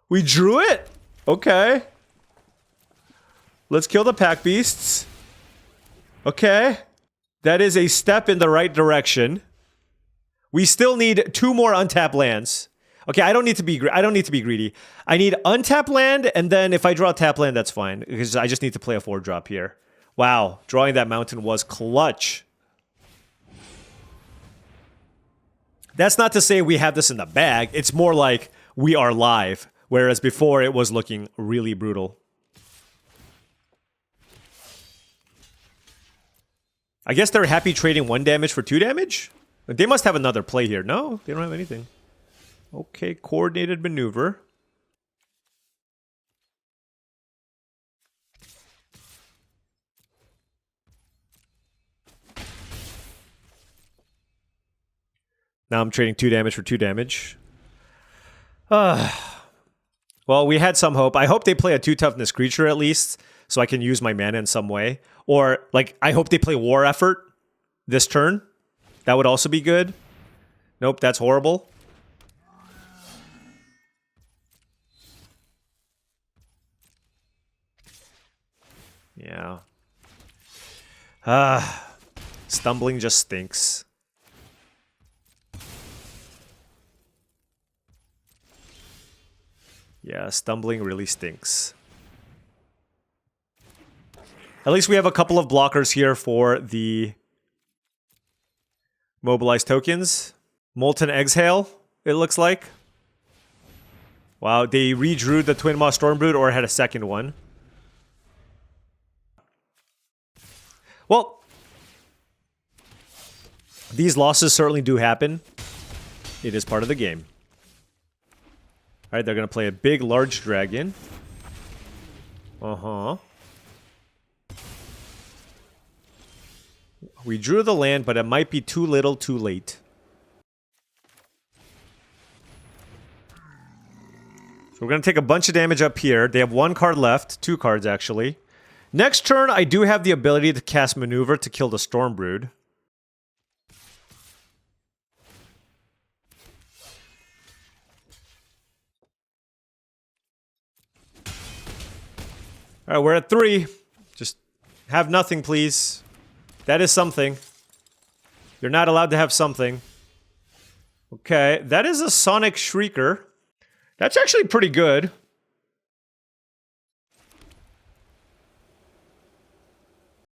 We drew it? Okay. Let's kill the pack beasts. Okay. That is a step in the right direction. We still need 2 more untapped lands. Okay, I don't need to be greedy. I need untap land, and then if I draw tap land, that's fine, because I just need to play a 4-drop here. Wow, drawing that mountain was clutch. That's not to say we have this in the bag. It's more like we are live, whereas before it was looking really brutal. I guess they're happy trading 1 damage for 2 damage? They must have another play here. No, they don't have anything. Okay, coordinated maneuver. Now I'm trading 2 damage for 2 damage. Well, we had some hope. I hope they play a 2 toughness creature at least, so I can use my mana in some way. Or, like, I hope they play War Effort this turn. That would also be good. Nope, that's horrible. Yeah. Stumbling just stinks. Yeah, stumbling really stinks. At least we have a couple of blockers here for the mobilized tokens. Molten Exhale, it looks like. Wow, they redrew the Twin Maw Stormbrood or had a second one. Well, these losses certainly do happen. It is part of the game. Alright, they're going to play a big, large dragon. We drew the land, but it might be too little, too late. So we're going to take a bunch of damage up here. They have 1 card left. 2 cards, actually. Next turn, I do have the ability to cast Maneuver to kill the Stormbrood. Alright, we're at 3. Just have nothing, please. That is something. You're not allowed to have something. Okay, that is a Sonic Shrieker. That's actually pretty good.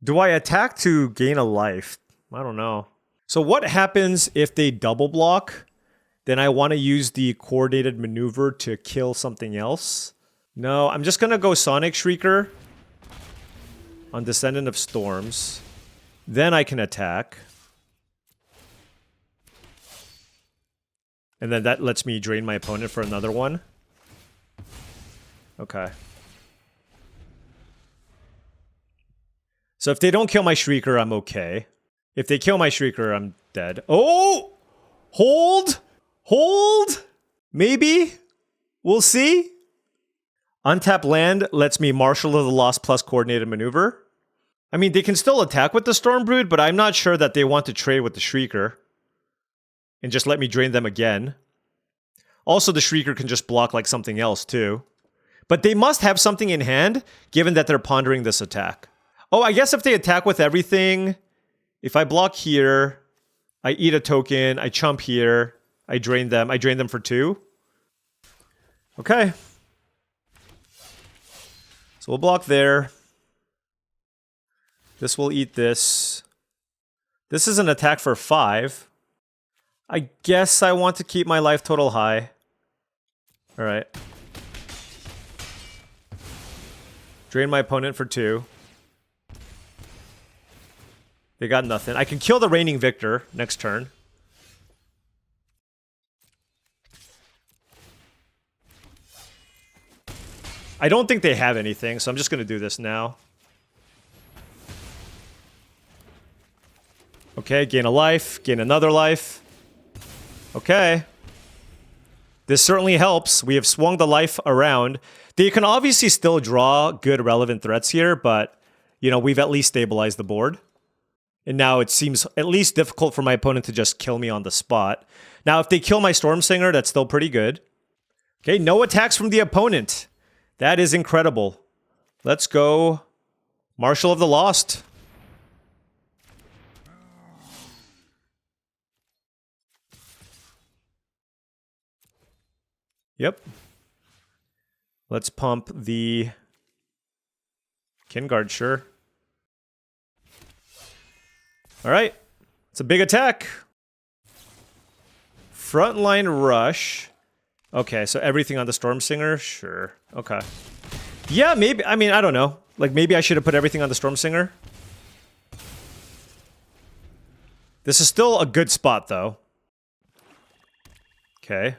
Do I attack to gain a life? I don't know. So what happens if they double block? Then I want to use the coordinated maneuver to kill something else. No, I'm just going to go Sonic Shrieker on Descendant of Storms. Then I can attack. And then that lets me drain my opponent for another one. Okay. So if they don't kill my Shrieker, I'm okay. If they kill my Shrieker, I'm dead. Oh! Hold! Hold! Maybe? We'll see. Untap land lets me Marshal of the Lost plus coordinated maneuver. I mean, they can still attack with the Stormbrood, but I'm not sure that they want to trade with the Shrieker. And just let me drain them again. Also, the Shrieker can just block like something else, too. But they must have something in hand, given that they're pondering this attack. Oh, I guess if they attack with everything, if I block here, I eat a token, I chump here, I drain them for 2. Okay. So we'll block there. This will eat this. This is an attack for 5. I guess I want to keep my life total high. Alright. Drain my opponent for 2. They got nothing. I can kill the reigning victor next turn. I don't think they have anything, so I'm just going to do this now. Okay, gain a life, gain another life. Okay. This certainly helps. We have swung the life around. They can obviously still draw good relevant threats here, but, you know, we've at least stabilized the board. And now it seems at least difficult for my opponent to just kill me on the spot. Now, if they kill my Stormsinger, that's still pretty good. Okay, no attacks from the opponent. That is incredible. Let's go Marshal of the Lost. Yep. Let's pump the Kinguard, sure. All right. It's a big attack. Frontline Rush. Okay, so everything on the Storm Singer? Sure. Okay. Yeah, maybe. I mean, I don't know. Like, maybe I should have put everything on the Storm Singer. This is still a good spot, though. Okay.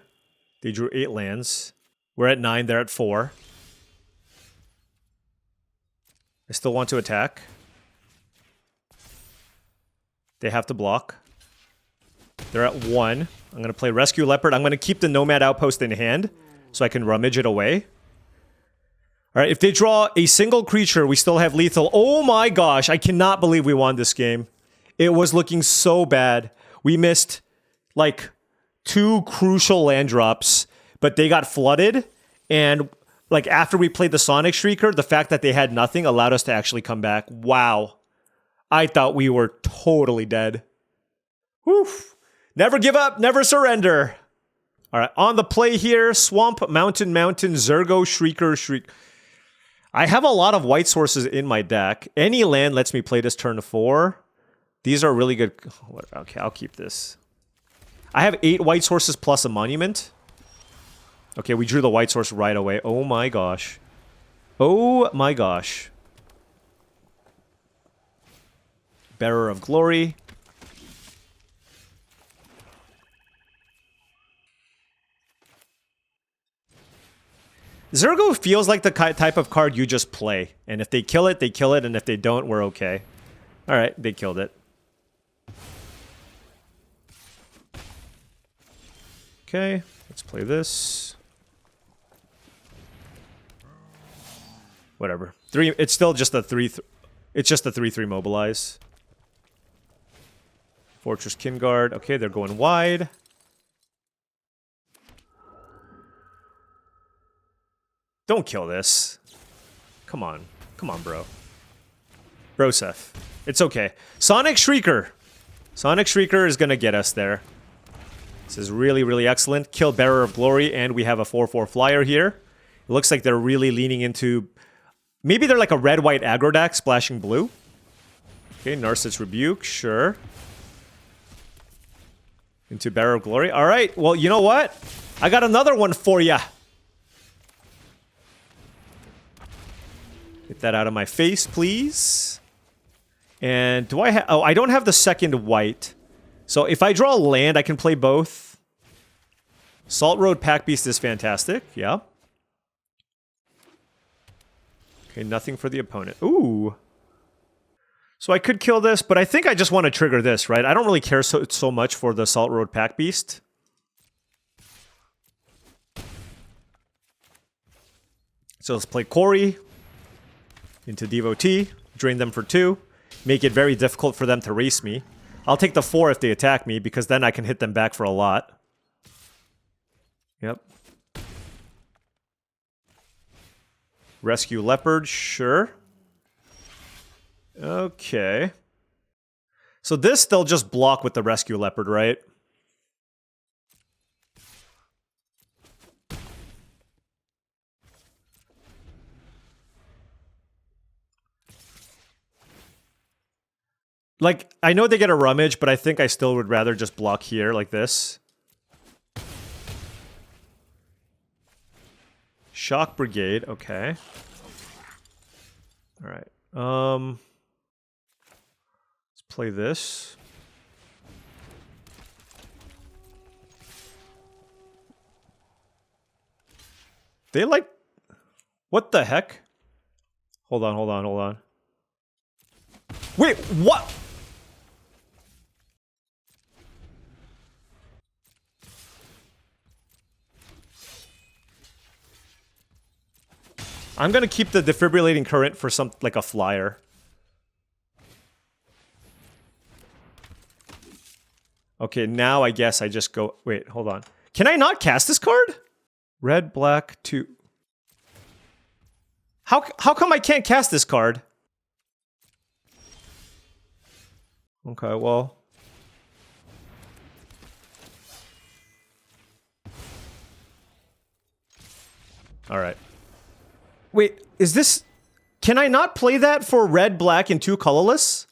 They drew 8 lands. We're at 9, they're at 4. I still want to attack. They have to block. They're at 1. I'm going to play Rescue Leopard. I'm going to keep the Nomad Outpost in hand so I can rummage it away. All right, if they draw a single creature, we still have lethal. Oh my gosh, I cannot believe we won this game. It was looking so bad. We missed, like, 2 crucial land drops, but they got flooded. And, like, after we played the Sonic Shrieker, the fact that they had nothing allowed us to actually come back. Wow. I thought we were totally dead. Woof. Never give up, never surrender. All right, on the play here, Swamp, Mountain, Zergo, Shrieker, Shriek. I have a lot of white sources in my deck. Any land lets me play this turn 4. These are really good. Okay, I'll keep this. I have 8 white sources plus a monument. Okay, we drew the white source right away. Oh my gosh. Oh my gosh. Bearer of Glory. Zergo feels like the type of card you just play. And if they kill it, they kill it. And if they don't, we're okay. Alright, they killed it. Okay, let's play this. Whatever. 3. It's still just a 3. It's just a 3/3 mobilize. Fortress Kinguard. Okay, they're going wide. Don't kill this. Come on. Come on, bro. Broseph. It's okay. Sonic Shrieker. Sonic Shrieker is going to get us there. This is really, really excellent. Kill Bearer of Glory, and we have a 4/4 flyer here. It looks like they're really leaning into... Maybe they're like a red-white aggro deck, splashing blue. Okay, Narset's Rebuke, sure. Into Bearer of Glory. All right, well, you know what? I got another one for ya. Get that out of my face, please. And do I have... Oh, I don't have the second white. So if I draw a land, I can play both. Salt Road Pack Beast is fantastic. Yeah. Okay, nothing for the opponent. Ooh. So I could kill this, but I think I just want to trigger this, right? I don't really care so much for the Salt Road Pack Beast. So let's play Corey into Devotee. Drain them for 2. Make it very difficult for them to race me. I'll take the 4 if they attack me, because then I can hit them back for a lot. Yep. Rescue Leopard, sure. Okay. So this, they'll just block with the Rescue Leopard, right? Like, I know they get a rummage, but I think I still would rather just block here like this. Shock Brigade, okay. Alright. Let's play this. They like... What the heck? Hold on. Wait, what? I'm gonna keep the defibrillating current for some, like a flyer. Okay, now I guess I just go... Wait, hold on. Can I not cast this card? Red, black, 2... How come I can't cast this card? Okay, well... All right. Wait, is this... Can I not play that for red, black, and 2 colorless?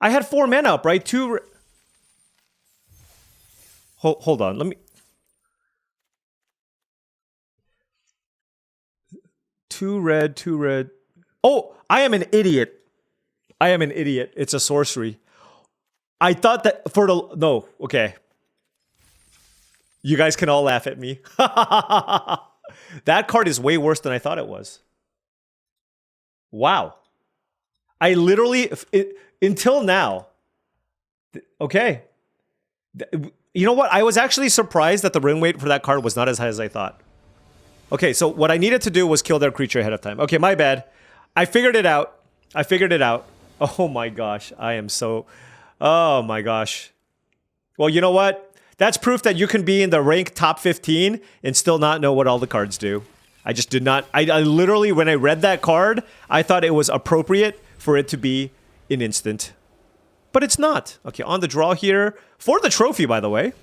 I had 4 mana up, right? 2... Hold on, let me... 2 red, 2 red... Oh, I am an idiot. I am an idiot. It's a sorcery. I thought that for the... No, okay. You guys can all laugh at me. That card is way worse than I thought it was. Wow. I literally... until now... Okay. You know what? I was actually surprised that the ring weight for that card was not as high as I thought. Okay, so what I needed to do was kill their creature ahead of time. Okay, my bad. I figured it out. I figured it out. Oh my gosh. I am so... Oh my gosh. Well, you know what? That's proof that you can be in the rank top 15 and still not know what all the cards do. I just did not... I literally, when I read that card, I thought it was appropriate for it to be an instant. But it's not. Okay, on the draw here. For the trophy, by the way.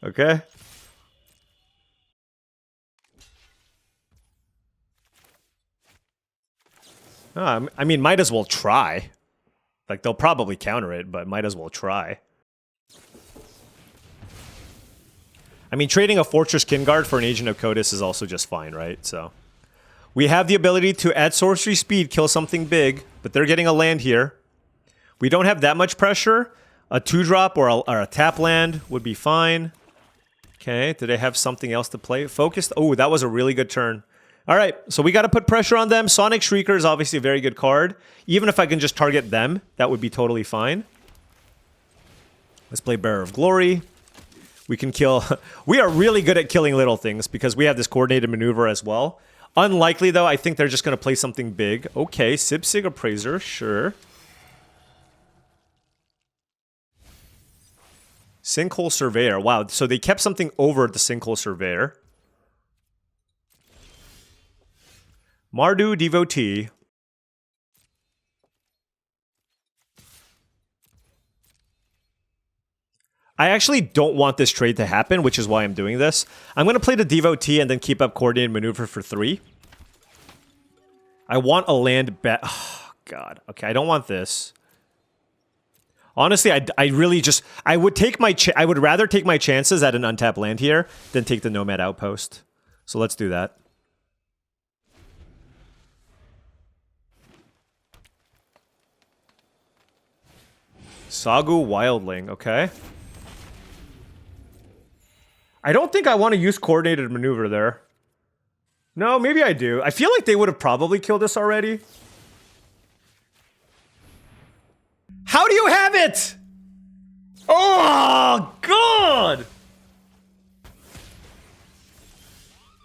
Okay. I mean, might as well try. Like, they'll probably counter it, but might as well try. I mean, trading a Fortress Kinguard for an Agent of Codis is also just fine, right? So, we have the ability to, at sorcery speed, kill something big, but they're getting a land here. We don't have that much pressure. A 2-drop or a tap land would be fine. Okay, do they have something else to play? Focused? Oh, that was a really good turn. All right, so we got to put pressure on them. Sonic Shrieker is obviously a very good card. Even if I can just target them, that would be totally fine. Let's play Bearer of Glory. We can kill... We are really good at killing little things because we have this coordinated maneuver as well. Unlikely, though. I think they're just going to play something big. Okay, Sib-Sig Appraiser, sure. Sinkhole Surveyor. Wow, so they kept something over the Sinkhole Surveyor. Mardu Devotee. I actually don't want this trade to happen, which is why I'm doing this. I'm going to play the Devotee and then keep up Coordinated Maneuver for 3. I want a land bet. Oh, God. Okay, I don't want this. Honestly, I really just... I would rather take my chances at an untapped land here than take the Nomad Outpost. So let's do that. Sagu Wildling, okay. I don't think I want to use Coordinated Maneuver there. No, maybe I do. I feel like they would have probably killed us already. How do you have it? Oh, God!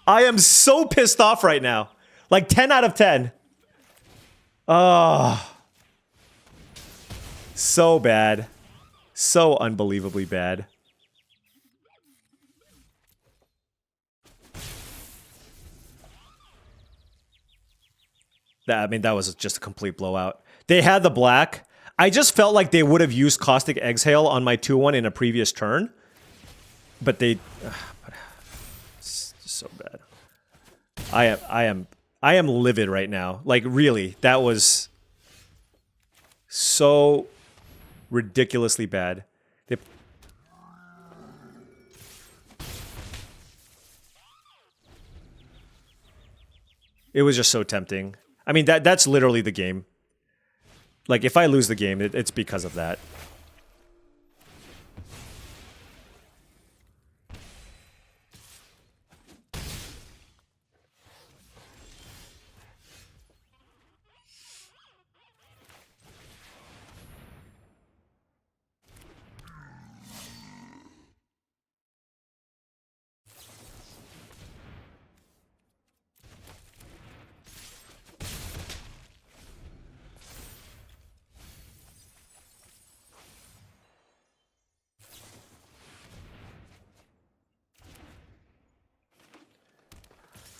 I am so pissed off right now. Like 10 out of 10. Oh. So bad. So unbelievably bad. I mean, that was just a complete blowout. They had the black. I just felt like they would have used Caustic Exhale on my 2-1 in a previous turn. But they... It's so bad. I am livid right now. Like, really. That was... so... ridiculously bad. It was just so tempting. I mean, that's literally the game. Like, if I lose the game, it's because of that.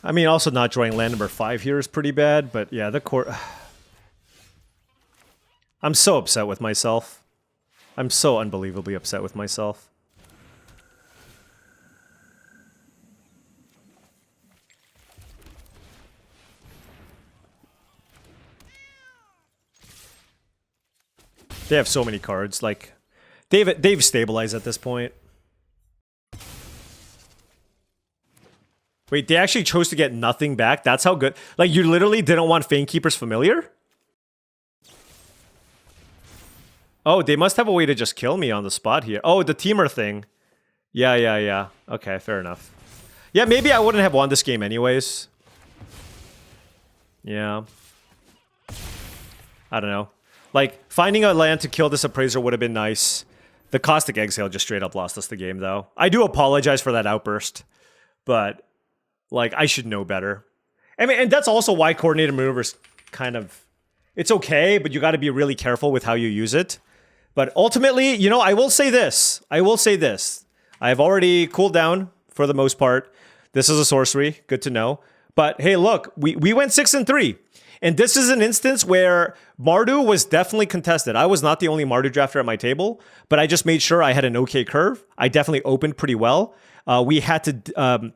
I mean, also not drawing land number 5 here is pretty bad, but yeah, the court... I'm so upset with myself. I'm so unbelievably upset with myself. They have so many cards, like... They've stabilized at this point. Wait, they actually chose to get nothing back? That's how good... Like, you literally didn't want Fanekeeper's Familiar? Oh, they must have a way to just kill me on the spot here. Oh, the teamer thing. Yeah. Okay, fair enough. Yeah, maybe I wouldn't have won this game anyways. Yeah. I don't know. Like, finding a land to kill this Appraiser would have been nice. The Caustic Exile just straight up lost us the game, though. I do apologize for that outburst. But, like, I should know better. I mean, and that's also why Coordinated Maneuvers kind of... It's okay, but you got to be really careful with how you use it. But ultimately, you know, I will say this. I've already cooled down for the most part. This is a sorcery. Good to know. But hey, look, we went 6-3. And this is an instance where Mardu was definitely contested. I was not the only Mardu drafter at my table, but I just made sure I had an okay curve. I definitely opened pretty well. We had to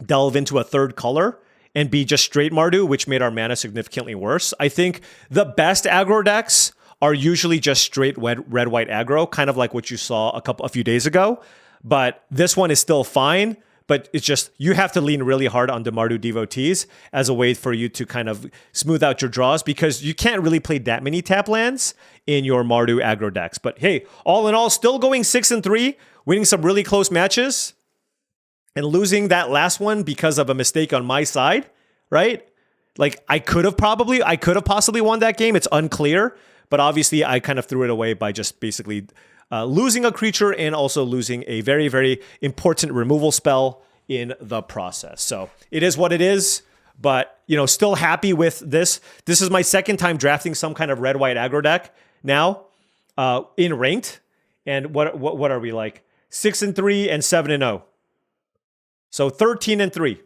delve into a third color and be just straight Mardu, which made our mana significantly worse. I think the best aggro decks are usually just straight red-white aggro, kind of like what you saw a few days ago. But this one is still fine. But it's just, you have to lean really hard on the Mardu devotees as a way for you to kind of smooth out your draws, because you can't really play that many tap lands in your Mardu aggro decks. But hey, all in all, still going 6-3, winning some really close matches, and losing that last one because of a mistake on my side, right? Like, I could have possibly won that game. It's unclear, but obviously I kind of threw it away by just basically... losing a creature and also losing a very, very important removal spell in the process. So it is what it is, but, you know, still happy with this. This is my second time drafting some kind of red-white aggro deck now in ranked. And what are we like? 6-3 and 7-0. So 13-3.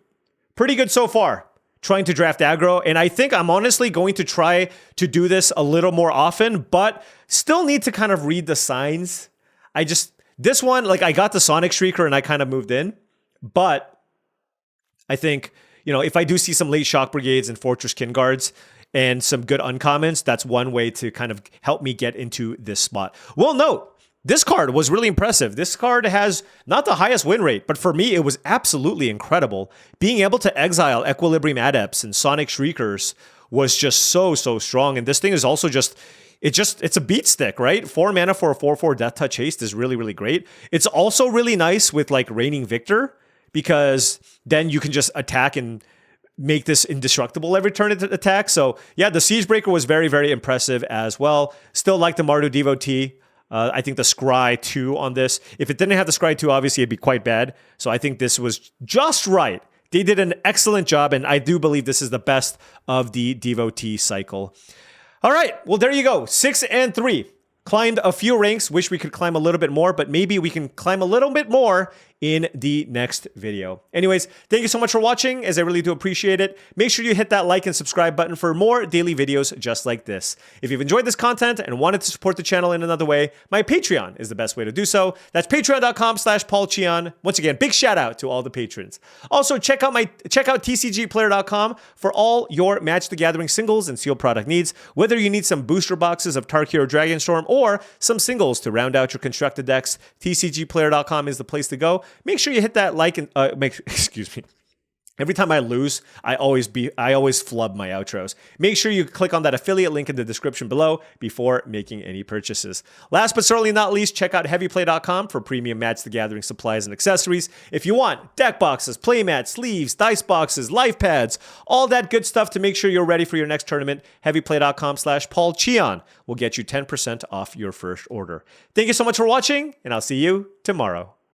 Pretty good so far. Trying to draft aggro, and I think I'm honestly going to try to do this a little more often, but still need to kind of read the signs. This one, like, I got the Sonic Shrieker and I kind of moved in, but I think, you know, if I do see some late Shock Brigades and Fortress Kin Guards and some good uncommons, that's one way to kind of help me get into this spot. Well, note, this card was really impressive. This card has not the highest win rate, but for me, it was absolutely incredible. Being able to exile Equilibrium Adepts and Sonic Shriekers was just so strong. And this thing is also it's a beat stick, right? 4 mana for a 4/4 Death Touch Haste is really, really great. It's also really nice with like Reigning Victor, because then you can just attack and make this indestructible every turn it attacks. So yeah, the Siegebreaker was very, very impressive as well. Still like the Mardu Devotee. I think the Scry 2 on this, if it didn't have the Scry 2, obviously it'd be quite bad. So I think this was just right. They did an excellent job, and I do believe this is the best of the Devotee cycle. All right, well, there you go. 6-3. Climbed a few ranks. Wish we could climb a little bit more, but maybe we can climb a little bit more in the next video. Anyways, thank you so much for watching, as I really do appreciate it. Make sure you hit that like and subscribe button for more daily videos just like this. If you've enjoyed this content and wanted to support the channel in another way, my Patreon is the best way to do so. That's patreon.com/paulcheon. Once again, big shout out to all the patrons. Also, check out TCGplayer.com for all your Magic the Gathering singles and sealed product needs. Whether you need some booster boxes of Tarkir Dragonstorm or some singles to round out your constructed decks, TCGplayer.com is the place to go. Make sure you hit that like and excuse me. Every time I lose, I always flub my outros. Make sure you click on that affiliate link in the description below before making any purchases. Last but certainly not least, check out heavyplay.com for premium Magic the Gathering supplies and accessories. If you want deck boxes, playmats, sleeves, dice boxes, life pads, all that good stuff to make sure you're ready for your next tournament, heavyplay.com/paulcheon will get you 10% off your first order. Thank you so much for watching, and I'll see you tomorrow.